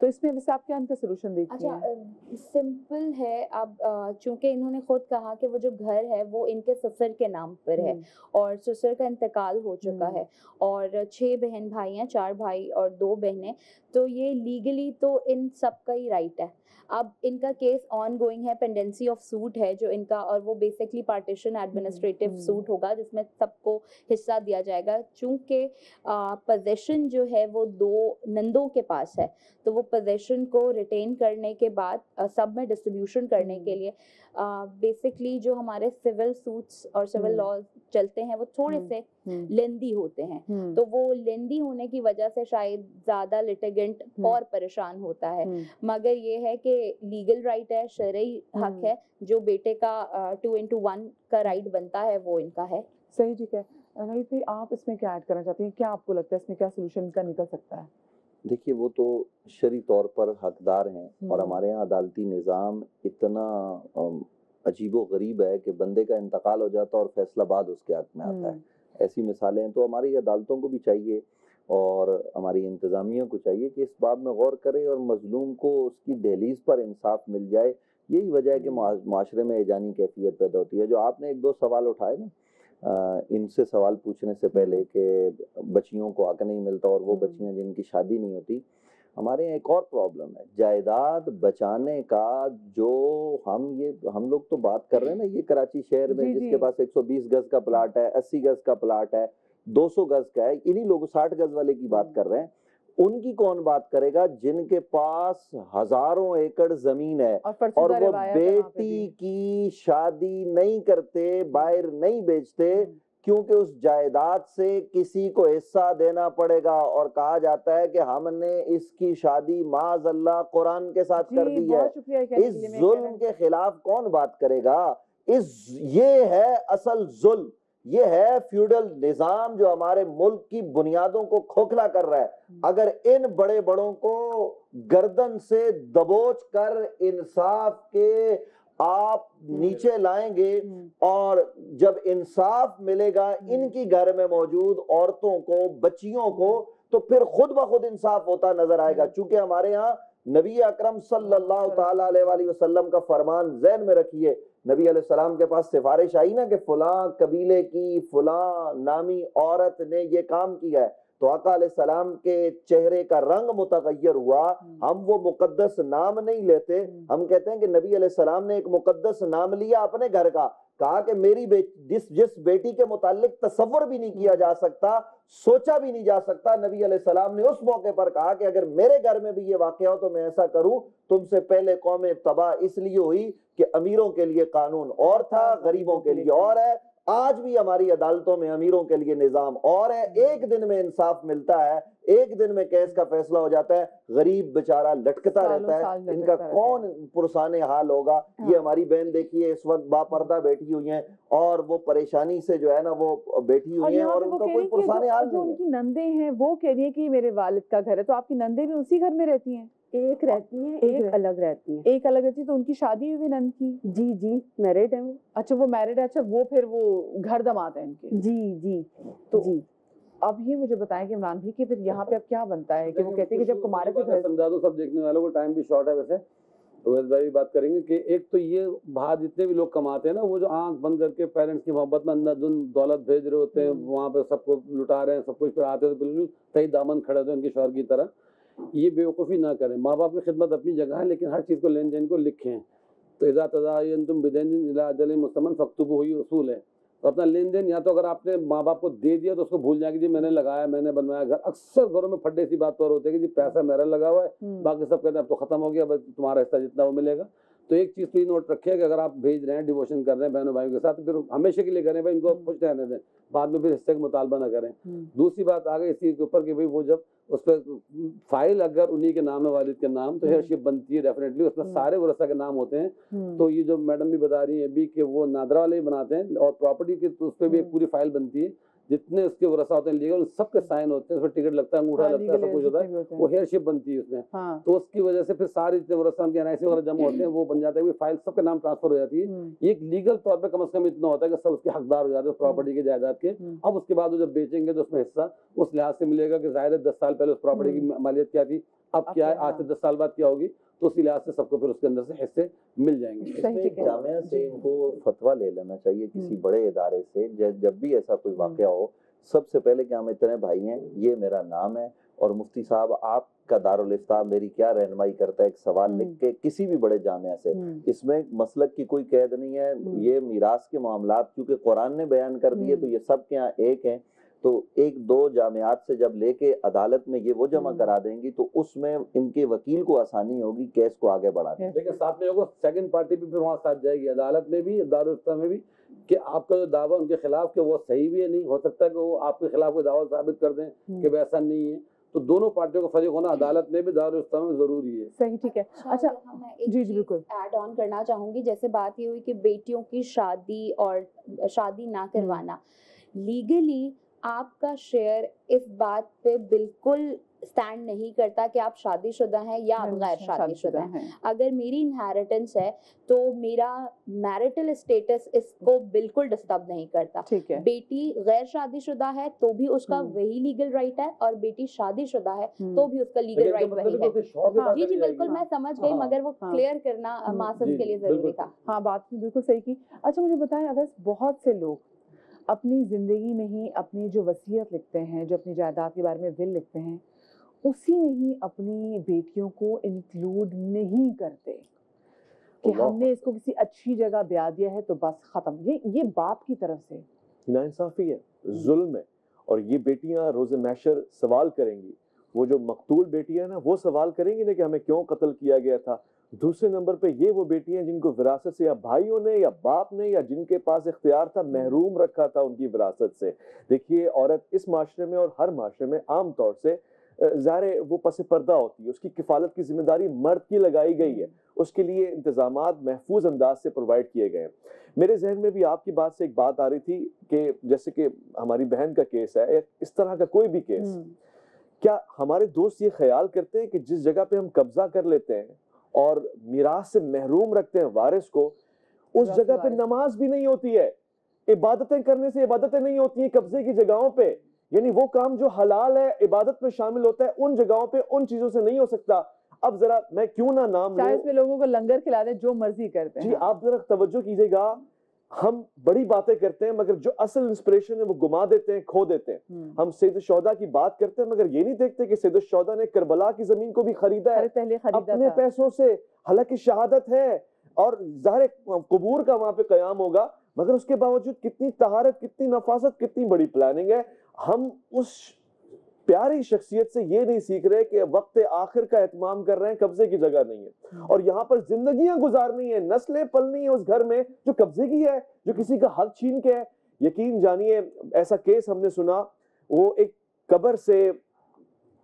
تو اس میں ویسے آپ کیا ان کا سولوشن دیکھتی ہیں؟ اچھا سمپل ہے. اب چونکہ انہوں نے خود کہا کہ وہ جو گھر ہے وہ ان کے سسر کے نام پر ہے اور سسر کا انتقال ہو چکا ہے, اور 6 بہن بھائی ہیں, 4 بھائی اور 2 بہنیں, تو یہ لیگلی تو ان سب کا ہی رائٹ ہے. اب ان کا کیس آن گوئنگ ہے, پینڈنسی آف سوٹ ہے جو ان کا, اور وہ بیسکلی پارٹیشن ایڈمنسٹریٹو سوٹ ہوگا جس میں سب کو حصہ دیا جائے گا. چونکہ پوزیشن جو ہے وہ 2 نندوں کے پاس ہے, تو وہ پوزیشن کو ریٹین کرنے کے بعد سب میں ڈسٹریبیوشن کرنے کے لیے بیسکلی جو ہمارے سول سوٹس اور سول لاز چلتے ہیں وہ تھوڑے سے لیندی ہوتے ہیں, تو وہ لیندی ہونے کی وجہ سے شاید زیادہ لٹیگنٹ اور پریشان ہوتا ہے. مگر یہ ہے کہ لیگل رائٹ ہے, شرعی حق ہے, جو بیٹے کا 2:1 کا رائٹ بنتا ہے وہ ان کا ہے. صحیح, ٹھیک ہے. راہیل بھائی آپ اس میں کیا ایڈ کرنا چاہتی ہیں؟ کیا آپ کو لگتا ہے اس میں کیا سولوشن کا نکل سکتا ہے؟ دیکھیے وہ تو شرعی طور پر حقدار ہیں, اور ہمارے یہاں عدالتی نظام اتنا عجیب و غریب ہے کہ بندے کا انتقال ہو جاتا ہے اور فیصلہ بعد اس کے حق میں آتا ہے. ایسی مثالیں ہیں. تو ہماری عدالتوں کو بھی چاہیے اور ہماری انتظامیہ کو چاہیے کہ اس باب میں غور کرے اور مظلوم کو اس کی دہلیز پر انصاف مل جائے. یہی وجہ ہے کہ معاشرے میں ایجانی کیفیت پیدا ہوتی ہے. جو آپ نے 1-2 سوال اٹھائے نا, ان سے سوال پوچھنے سے پہلے کہ بچیوں کو حق نہیں ملتا اور وہ بچیاں جن کی شادی نہیں ہوتی, ہمارے یہاں ایک اور پرابلم ہے جائیداد بچانے کا. جو ہم لوگ تو بات کر رہے ہیں نا, یہ کراچی شہر میں جس کے پاس 120 گز کا پلاٹ ہے, 80 گز کا پلاٹ ہے, 200 گز کا ہے, انہی لوگ 60 گز والے کی بات کر رہے ہیں. ان کی کون بات کرے گا جن کے پاس ہزاروں ایکڑ زمین ہے اور وہ بیٹی کی شادی نہیں کرتے, باہر نہیں بیچتے, کیونکہ اس جائیداد سے کسی کو حصہ دینا پڑے گا, اور کہا جاتا ہے کہ ہم نے اس کی شادی معاذ اللہ قرآن کے ساتھ کر دی ہے. اس ظلم کے خلاف کون بات کرے گا؟ یہ ہے اصل ظلم, یہ ہے فیوڈل نظام جو ہمارے ملک کی بنیادوں کو کھوکھلا کر رہا ہے. اگر ان بڑے بڑوں کو گردن سے دبوچ کر انصاف کے آپ نیچے لائیں گے, اور جب انصاف ملے گا ان کی گھر میں موجود عورتوں کو, بچیوں کو, تو پھر خود بخود انصاف ہوتا نظر آئے گا. چونکہ ہمارے ہاں نبی اکرم صلی اللہ تعالیٰ علیہ وسلم کا فرمان ذہن میں رکھیے. نبی علیہ السلام کے پاس سفارش آئی نا کہ فلاں قبیلے کی فلاں نامی عورت نے یہ کام کیا ہے, تو آقا علیہ السلام کے چہرے کا رنگ متغیر ہوا. ہم وہ مقدس نام نہیں لیتے, ہم کہتے ہیں کہ نبی علیہ السلام نے ایک مقدس نام لیا اپنے گھر کا, کہا کہ میری جس بیٹی کے متعلق تصور بھی نہیں کیا جا سکتا, سوچا بھی نہیں جا سکتا, نبی علیہ السلام نے اس موقع پر کہا کہ اگر میرے گھر میں بھی یہ واقعہ ہو تو میں ایسا کروں. تم سے پہلے قومیں تباہ اس لیے ہوئی کہ امیروں کے لیے قانون اور تھا, غریبوں کے لیے اور ہے. آج بھی ہماری عدالتوں میں امیروں کے لیے نظام اور ہے، ایک دن میں انصاف ملتا ہے، ایک دن میں کیس کا فیصلہ ہو جاتا ہے، غریب بیچارہ لٹکتا رہتا ہے، ان کا کون پرسان حال ہوگا؟ یہ ہماری بہن دیکھیے اس وقت با پردہ بیٹھی ہوئی ہیں اور وہ پریشانی سے جو ہے نا وہ بیٹھی ہوئی ہیں اور ان کا کوئی پرسان حال جو نہیں ان کی نندیں ہیں وہ کہہ رہی ہیں کہ میرے والد کا گھر ہے، تو آپ کی نندیں بھی اسی گھر میں رہتی ہیں؟ ایک رہتی ہیں، ایک الگ رہتی ہیں۔ ایک الگ رہتی ہے، تو ان کی شادی ہوئی نند کی؟ جی جی میرڈ ہیں وہ۔ اچھا وہ میرڈ ہے، اچھا وہ پھر وہ گھر داماد ہیں ان کے؟ جی جی تو جی اب یہ مجھے بتائیں کہ عمران بھائی کہ پھر یہاں پہ اب کیا بنتا ہے کہ وہ کہتے ہیں کہ جب کمارے پہ سمجھا دو سب دیکھنے والوں کو، ٹائم بھی شارٹ ہے ویسے، اویس بھائی بھی بات کریں گے کہ ایک تو یہ باہر جتنے بھی لوگ کماتے ہیں نا، وہ جو آنکھ بند کر کے پیرنٹس کی محبت میں اندر دولت بھیج رہے ہوتے ہیں، وہاں پہ سب کو لٹا رہے ہیں سب کچھ، پھر آتے تو بالکل صحیح دامن کھڑے ہوتے ہیں ان کے شوہر کی طرح، یہ بیوقوفی نہ کریں۔ ماں باپ کی خدمت اپنی جگہ ہے، لیکن ہر چیز کو لین دین کو لکھیں۔ تو اذا تداینتم بدین الی اجل مسمى فاکتبوہ، یہ اصول ہے۔ تو اپنا لین دین یا تو اگر آپ نے ماں باپ کو دے دیا تو اس کو بھول جائیں کہ جی میں نے لگایا، میں نے بنوایا گھر۔ اکثر گھروں میں پھڈے سی بات اور ہوتے ہیں کہ جی پیسہ میرا لگا ہوا ہے، باقی سب کہتے ہیں اب تو ختم ہو گیا، بس تمہارا حصہ جتنا وہ ملے گا۔ تو ایک چیز تو یہ نوٹ رکھے کہ اگر آپ بھیج رہے ہیں، ڈیووشن کر رہے ہیں بہنوں بھائیوں کے ساتھ، تو پھر ہمیشہ کے لیے کریں بھائی، ان کو خوش رہنے دیں، بعد میں پھر حصے کا مطالبہ نہ کریں۔ دوسری بات آ گئی اس چیز کے اوپر کہ بھائی وہ جب اس پہ فائل اگر انہی کے نام ہے، والد کے نام، تو ہیئر شپ بنتی ہے ڈیفینیٹلی، اس میں سارے ورثہ کے نام ہوتے ہیں۔ تو یہ جو میڈم بھی بتا رہی ہیں ابھی کہ وہ نادرا والے ہی بناتے ہیں، اور پراپرٹی کی تو اس پہ بھی ایک پوری فائل بنتی ہے، جتنے اس کے ورثہ ہوتے ہیں لیگل، سب کے سائن ہوتے ہیں، اس پہ ٹکٹ لگتا ہے، انگوٹھا لگتا ہے، سب کچھ ہوتا ہے، وہ ہیئر شپ بنتی ہے اس میں۔ تو اس کی وجہ سے پھر سارے جتنے ورثہ ان کے NIC وغیرہ جمع ہوتے ہیں وہ بن جاتے ہیں، فائل سب کے نام ٹرانسفر ہو جاتی ہے۔ یہ ایک لیگل طور پہ کم از کم اتنا ہوتا ہے کہ سب اس کے حقدار ہو جاتے ہیں اس پراپرٹی کے، جائیداد کے۔ اب اس کے بعد وہ جب بیچیں گے تو اس میں حصہ اس لحاظ سے ملے گا کہ ظاہر ہے 10 سال پہلے اس پراپرٹی کی مالیت کیا تھی، اب کیا ہے، آج سے 10 سال بعد کیا ہوگی، تو اسی لحاظ سے سب کو پھر اس کے اندر سے حصے مل جائیں گے۔ اس میں ایک جامعہ سے ان کو فتویٰ لے لینا چاہیے کسی بڑے ادارے سے، جب بھی ایسا کوئی واقعہ ہو، سب سے پہلے کہ ہم اتنے بھائی ہیں، یہ میرا نام ہے، اور مفتی صاحب آپ کا دارالافتاء میری کیا رہنمائی کرتا ہے، ایک سوال لکھ کے کسی بھی بڑے جامعہ سے۔ اس میں مسلک کی کوئی قید نہیں ہے، یہ میراث کے معاملات کیونکہ قرآن نے بیان کر دیے تو یہ سب کے یہاں ایک ہیں، تو ایک دو جامعات سے جب لے کے عدالت میں یہ وہ جمع کرا دیں گی تو اس میں ان کے وکیل کو آسانی ہوگی کیس کو آگے بڑھانے۔ لیکن ساتھ میں سیکنڈ پارٹی بھی پھر وہاں ساتھ جائے گی، عدالت میں بھی، دارالافتاء میں بھی، کہ آپ کا جو دعویٰ ان کے خلاف کہ وہ صحیح بھی ہے، نہیں ہو سکتا کہ وہ آپ کے خلاف کوئی دعویٰ ثابت کر دیں کہ ایسا نہیں ہے، تو دونوں پارٹیوں کو فریق ہونا عدالت میں بھی دارالافتاء میں ضروری ہے۔ صحیح، ٹھیک ہے۔ اچھا جی بالکل ایڈ آن کرنا چاہوں گی، جیسے بات یہ ہوئی کہ بیٹیوں کی شادی اور شادی نہ کروانا، لیگلی آپ کا شیئر اس بات پہ بالکل اسٹینڈ نہیں کرتا کہ آپ شادی شدہ ہیں یا آپ غیر شادی شدہ ہیں۔ اگر میری انہیریٹنس ہے تو میرا میرٹل اسٹیٹس اس کو بالکل ڈسٹرب نہیں کرتا۔ بیٹی غیر شادی شدہ ہے تو بھی اس کا وہی لیگل رائٹ ہے، اور بیٹی شادی شدہ ہے تو بھی اس کا لیگل رائٹ وہی ہے۔ جی جی بالکل میں سمجھ گئی، مگر وہ کلیئر کرنا ماسس کے لیے ضروری تھا۔ ہاں بات بالکل صحیح کی۔ اچھا مجھے بتائیں اویس، بہت سے لوگ اپنی زندگی میں ہی اپنی جو وصیت لکھتے ہیں، جو اپنی جائیداد کے بارے میں ول لکھتے ہیں، اسی میں ہی اپنی بیٹیوں کو انکلوڈ نہیں کرتے کہ ہم نے اس کو کسی اچھی جگہ بیاہ دیا ہے تو بس ختم۔ یہ باپ کی طرف سے ناانصافی ہے، ظلم ہے، اور یہ بیٹیاں روز محشر سوال کریں گی۔ وہ جو مقتول بیٹیاں نا وہ سوال کریں گی نا کہ ہمیں کیوں قتل کیا گیا تھا۔ دوسرے نمبر پہ یہ وہ بیٹیاں جن کو وراثت سے یا بھائیوں نے یا باپ نے یا جن کے پاس اختیار تھا محروم رکھا تھا ان کی وراثت سے۔ دیکھیے عورت اس معاشرے میں اور ہر معاشرے میں عام طور سے ظاہر وہ پس پردہ ہوتی ہے، اس کی کفالت کی ذمہ داری مرد کی لگائی گئی ہے، اس کے لیے انتظامات محفوظ انداز سے پرووائڈ کیے گئے ہیں۔ میرے ذہن میں بھی آپ کی بات سے ایک بات آ رہی تھی کہ جیسے کہ ہماری بہن کا کیس ہے، اس طرح کا کوئی بھی کیس، کیا ہمارے دوست یہ خیال کرتے ہیں کہ جس جگہ پہ ہم قبضہ کر لیتے ہیں اور میراث سے محروم رکھتے ہیں وارث کو، اس جگہ پہ نماز بھی نہیں ہوتی ہے، عبادتیں کرنے سے عبادتیں نہیں ہوتی ہیں قبضے کی جگہوں پہ، یعنی وہ کام جو حلال ہے عبادت میں شامل ہوتا ہے ان جگہوں پہ ان چیزوں سے نہیں ہو سکتا۔ اب ذرا میں کیوں نہ نام لوں، اس میں لوگوں کو لنگر کھلا دیں جو مرضی کرتے ہیں۔ جی آپ ذرا توجہ کیجئے گا، ہم بڑی باتیں کرتے ہیں مگر جو اصل انسپریشن ہے وہ گما دیتے ہیں، کھو دیتے ہیں۔ ہم سید الشہداء کی بات کرتے ہیں مگر یہ نہیں دیکھتے کہ سید الشہداء نے کربلا کی زمین کو بھی خریدا ہے اپنے پیسوں سے، حالانکہ شہادت ہے اور ظاہر قبور کا وہاں پہ قیام ہوگا، مگر اس کے باوجود کتنی طہارت، کتنی نفاست، کتنی بڑی پلاننگ ہے۔ ہم اس پیاری شخصیت سے یہ نہیں سیکھ رہے کہ وقت آخر کا اہتمام کر رہے ہیں، قبضے کی جگہ نہیں ہے، اور یہاں پر زندگیاں گزارنی ہیں، نسلیں پلنی ہیں اس گھر میں جو قبضے کی ہے، جو کسی کا حق چھین کے ہے۔ یقین جانیے ایسا کیس ہم نے سنا, وہ ایک قبر سے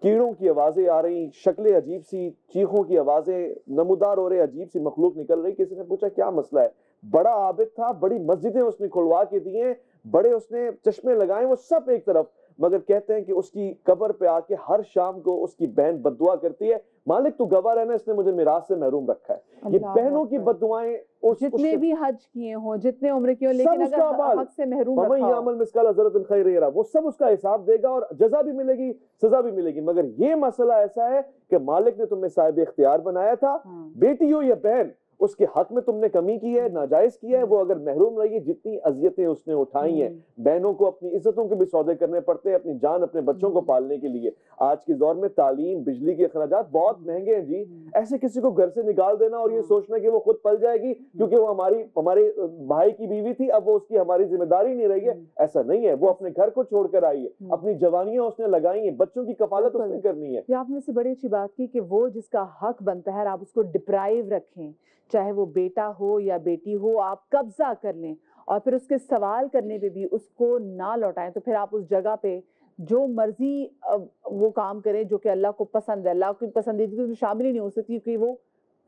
کیڑوں کی آوازیں آ رہی, شکلیں عجیب سی, چیخوں کی آوازیں نمودار ہو رہے, عجیب سی مخلوق نکل رہی. کسی نے پوچھا کیا مسئلہ ہے؟ بڑا عابد تھا, بڑی مسجدیں اس نے کھلوا کے دی ہیں, بڑے اس نے چشمے لگائے, وہ سب ایک طرف, مگر کہتے ہیں کہ اس کی قبر پہ آ کے ہر شام کو اس کی بہن بد دعا کرتی ہے, مالک تو گواہ رہنا, اس نے مجھے میراث سے محروم رکھا ہے. یہ بہنوں کی بد دعائیں, جتنے بھی حج کیے ہوں, جتنے عمرے کیے ہوں, لیکن اگر حق سے محروم رکھا ہو, عمل مثقال ذرۃ خیر یرا, وہ سب اس کا حساب دے گا اور جزا بھی ملے گی, سزا بھی ملے گی. مگر یہ مسئلہ ایسا ہے کہ مالک نے تمہیں صاحب اختیار بنایا تھا, بیٹی ہو یا بہن, اس کے حق میں تم نے کمی کی ہے, ناجائز کیا ہے, وہ اگر محروم رہی ہے. جتنی اذیتیں اس نے اٹھائی ہیں, بہنوں کو اپنی عزتوں کے بھی سودے کرنے پڑتے ہیں اپنی جان اپنے بچوں کو پالنے کے لیے. آج کے دور میں تعلیم, بجلی کے اخراجات بہت مہنگے ہیں جی. ایسے کسی کو گھر سے نکال دینا اور یہ سوچنا کہ وہ خود پل جائے گی کیونکہ وہ ہمارے بھائی کی بیوی تھی, اب وہ اس کی ہماری ذمہ داری نہیں رہی ہے, ایسا نہیں ہے. وہ اپنے گھر کو چھوڑ کر آئی ہے, اپنی جوانیاں اس نے لگائی ہیں, بچوں کی کفالت اس نے کرنی ہے. یہ آپ نے سے بڑی اچھی بات کی کہ وہ جس کا حق بنتا ہے آپ اس کو ڈپرائیو رکھیں, چاہے وہ بیٹا ہو یا بیٹی ہو, آپ قبضہ کر لیں اور پھر اس کے سوال کرنے پہ بھی اس کو نہ لوٹائیں, تو پھر آپ اس جگہ پہ جو مرضی وہ کام کریں جو کہ اللہ کو پسند ہے. اللہ کی پسندیدگی میں شامل ہی نہیں ہو سکتی کیونکہ وہ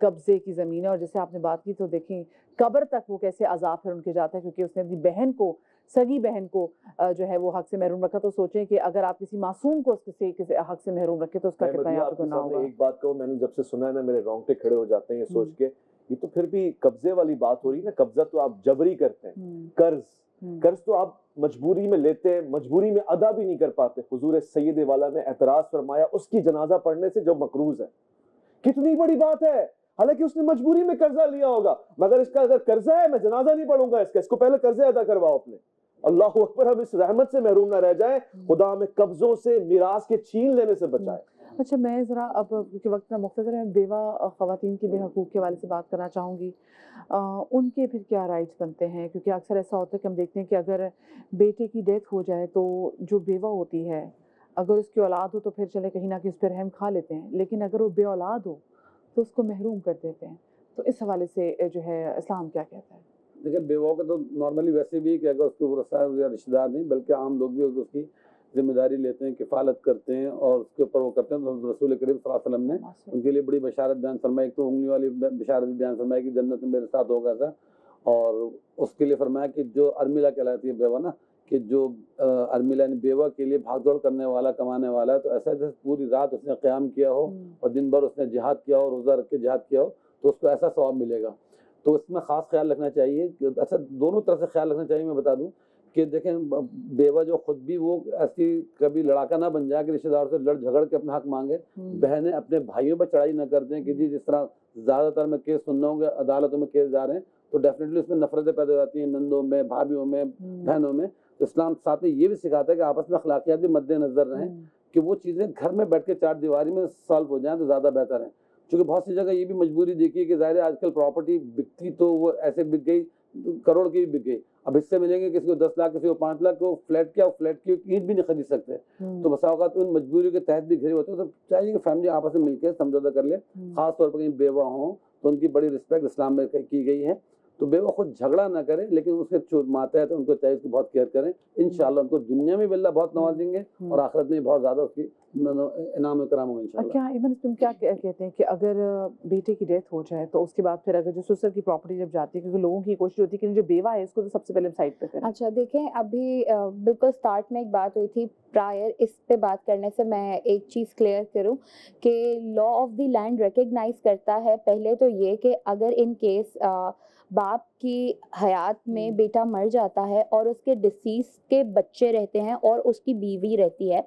قبضے کی زمین ہے. اور جیسے آپ نے بات کی تو دیکھیں قبر تک وہ کیسے عذاب پھر ان کے جاتا ہے کیونکہ اس نے اپنی بہن کو, سگی بہن کو جو ہے وہ حق سے محروم رکھا. تو سوچیں کہ اگر آپ کسی معصوم کو کسی حق سے محروم رکھے تو اس کا کتنا آپ کو نہ ہوگا. ایک بات کہو, میں نے جب سے سنا ہے نا میرے رونگٹے کھڑے ہو جاتے ہیں یہ سوچ کے, یہ تو پھر بھی قبضے والی بات ہو رہی ہے نا. قبضہ تو آپ جبری کرتے ہیں, قرض تو آپ مجبوری میں لیتے ہیں, مجبوری میں ادا بھی نہیں کر پاتے. حضور سید والا نے اعتراض فرمایا اس کی جنازہ پڑھنے سے جو مقروض ہے. کتنی بڑی بات ہے, حالانکہ اس نے مجبوری میں قرضہ لیا ہوگا, مگر اس کا اگر قرضہ ہے میں جنازہ نہیں پڑھوں گا اس کو پہلے قرضے ادا کرواؤ اپنے. اللہ اکبر, ہم اس رحمت سے محروم نہ رہ جائیں, خدا ہمیں قبضوں سے, میراث کے چھین لینے سے بچائے. اچھا, میں ذرا اب کیونکہ وقت مختصر ہے, بیوہ خواتین کے بے حقوق کے حوالے سے بات کرنا چاہوں گی. ان کے پھر کیا رائٹس بنتے ہیں, کیونکہ اکثر ایسا ہوتا ہے کہ ہم دیکھتے ہیں کہ اگر بیٹے کی ڈیتھ ہو جائے تو جو بیوہ ہوتی ہے اگر اس کی اولاد ہو تو پھر چلے کہیں نہ کہیں اس پہ رحم کھا لیتے ہیں, لیکن اگر وہ بے اولاد ہو تو اس کو محروم کر دیتے ہیں. تو اس حوالے سے جو ہے اسلام کیا کہتا ہے؟ دیکھیں بیوہ کا تو نارملی ویسے بھی کہ اگر اس کے ورثاء یا رشتہ دار نہیں بلکہ عام لوگ بھی اس کی ذمہ داری لیتے ہیں, کفالت کرتے ہیں اور اس کے اوپر وہ کرتے ہیں. تو رسول کریم صلی اللہ علیہ وسلم نے ان کے لیے بڑی بشارت بیان فرمائی. ایک تو انگلی والی بشارت بیان فرمائی کہ جنت میں میرے ساتھ ہوگا تھا, اور اس کے لیے فرمایا کہ جو ارملہ کہلاتی ہے بیوہ نا, کہ جو ارملہ یعنی بیوہ کے لیے بھاگ دوڑ کرنے والا, کمانے والا ہے, تو ایسا جیسے پوری رات اس نے قیام کیا ہو اور دن بھر اس نے جہاد کیا ہو, روزہ رکھ کے جہاد کیا ہو, تو اس کو ایسا ثواب ملے گا. تو اس میں خاص خیال رکھنا چاہیے کہ اچھا دونوں طرف سے خیال رکھنا چاہیے. میں بتا دوں کہ دیکھیں بیوہ جو خود بھی وہ ایسی کبھی لڑاکا نہ بن جائے کہ رشتہ دار سے لڑ جھگڑ کے اپنا حق مانگے. بہنیں اپنے بھائیوں پر چڑھائی نہ کر دیں کہ جی جس طرح زیادہ تر میں کیس سننا ہوں گے عدالتوں میں کیس جا رہے ہیں تو ڈیفینیٹلی اس میں نفرتیں پیدا ہو جاتی ہیں نندوں میں, بھابھیوں میں, بہنوں میں. تو اسلام ساتھ میں یہ بھی سکھاتا ہے کہ آپس میں اخلاقیات بھی مد نظر رہیں کہ وہ چیزیں گھر میں بیٹھ کے چار دیواری میں سالو ہو جائیں تو زیادہ بہتر ہے. چونکہ بہت سی جگہ یہ بھی مجبوری دیکھی ہے کہ ظاہر ہے آج کل پراپرٹی بکتی تو وہ ایسے بک گئی, کروڑ کی بھی بک گئی. اب حصے ملیں گے کسی کو 10 لاکھ, کسی کو 5 لاکھ, کو فلیٹ کی اینٹ بھی نہیں خرید سکتے. تو بسا اوقات ان مجبوریوں کے تحت بھی گھرے ہوتے ہیں. تو چاہیے کہ فیملی آپس میں مل کے سمجھوتا کر لے, خاص طور پر کہیں بیوہ ہوں تو ان کی بڑی رسپیکٹ اسلام میں کی گئی ہے. تو بیوہ خود جھگڑا نہ کرے, لیکن اس کے جو ماتحت ہے ان کو چاہیے اس کی بہت کیئر کریں. انشاءاللہ ان کو دنیا میں بھی اللہ بہت نوازیں گے اور آخرت میں بہت زیادہ اس کی انعام و کرام ہوگا انشاءاللہ. کیا ایون تم کیا کہتے ہیں کہ اگر بیٹے کی ڈیتھ ہو جائے تو اس کے بعد پھر اگر جو سسر کی پراپرٹی جب جاتی ہے, کیونکہ لوگوں کی کوشش ہوتی ہے کہ جو بیوہ ہے اس کو تو سب سے پہلے سائڈ پہ کریں. اچھا دیکھیں, ابھی بالکل سٹارٹ میں ایک بات ہوئی تھی, پرائر اس پہ بات کرنے سے میں ایک چیز کلیئر کروں کہ law of the land recognize کرتا ہے پہلے تو یہ کہ اگر ان کیس باپ کی حیات میں بیٹا مر جاتا ہے اور اس کے ڈسیز کے بچے رہتے ہیں اور اس کی بیوی رہتی ہے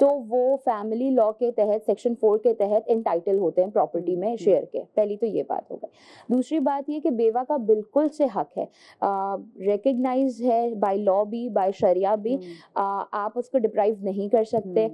تو وہ فیملی لا کے تحت سیکشن 4 کے تحت انٹائٹل ہوتے ہیں پراپرٹی میں شیئر کے. پہلی تو یہ بات ہو گئی. دوسری بات یہ کہ بیوہ کا بالکل سے حق ہے, ریکگنائز ہے بائی لا بھی بائی شریعہ بھی, آپ اس کو ڈپرائیو نہیں کر سکتے.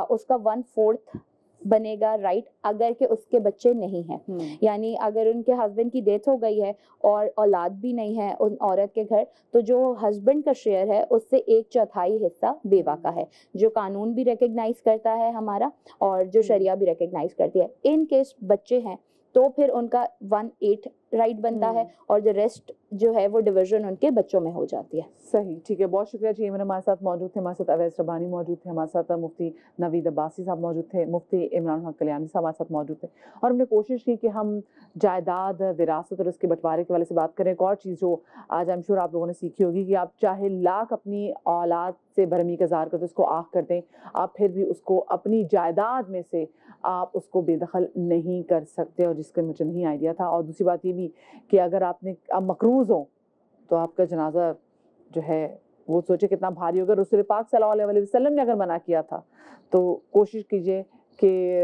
اس کا 1/4 بنے گا رائٹ اگر کہ اس کے بچے نہیں ہیں. یعنی اگر ان کے ہسبینڈ کی ڈیتھ ہو گئی ہے اور اولاد بھی نہیں ہے ان عورت کے گھر, تو جو ہسبینڈ کا شیئر ہے اس سے 1/4 حصہ بیوہ کا ہے, جو قانون بھی ریکگنائز کرتا ہے ہمارا اور جو شریعہ بھی ریکگنائز کرتی ہے. ان کیس بچے ہیں تو پھر ان کا 1/8 رائٹ بنتا ہے اور جو ریسٹ جو ہے وہ ڈویژن ان کے بچوں میں ہو جاتی ہے. صحیح, ٹھیک ہے, بہت شکریہ جی. ہمارے ساتھ موجود تھے, ہمارے ساتھ اویس ربانی موجود تھے, ہمارے ساتھ مفتی نوید عباسی صاحب موجود تھے, مفتی عمران حق کلیانی صاحب ہمارے ساتھ موجود تھے, اور ہم نے کوشش کی کہ ہم جائیداد, وراثت اور اس کے بٹوارے کے والے سے بات کریں. ایک اور چیز جو آج I'm sure آپ لوگوں نے سیکھی ہوگی کہ آپ چاہے لاکھ اپنی اولاد سے برہمی کا اظہار کرتے اس کو آنکھ کر دیں, آپ پھر بھی اس کو اپنی جائیداد میں سے آپ اس کو بے دخل نہیں کر سکتے, اور جس کا مجھے نہیں آئیڈیا تھا. اور دوسری بات یہ بھی کہ اگر آپ نے اب مقروض ہوں تو آپ کا جنازہ جو ہے وہ سوچے کتنا بھاری ہوگا. رسول پاک صلی اللہ علیہ وسلم نے اگر منع کیا تھا تو کوشش کیجئے کہ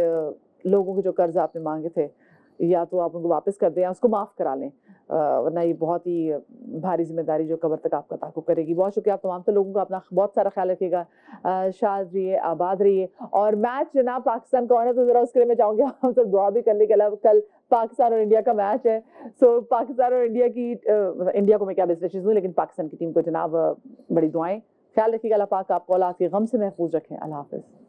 لوگوں کے جو قرض آپ نے مانگے تھے یا تو آپ ان کو واپس کر دیں یا اس کو معاف کرا لیں, ورنہ یہ بہت ہی بھاری ذمہ داری جو قبر تک آپ کا تعاقب کرے گی. بہت شکریہ آپ تمام سے لوگوں کا, اپنا بہت سارا خیال رکھیے گا, شاد رہیے, آباد رہیے. اور میچ جناب پاکستان کا ہے تو ذرا اس کے لیے میں چاہوں گی ہم سب دعا بھی کر لیں کہ کل پاکستان اور انڈیا کا میچ ہے. سو پاکستان اور انڈیا کی انڈیا کو میں کیا بیسٹ وشز دوں, لیکن پاکستان کی ٹیم کو جناب بڑی دعائیں. خیال رکھیے گا, اللہ پاک آپ کو اولاد کے غم سے محفوظ رکھیں. اللہ حافظ.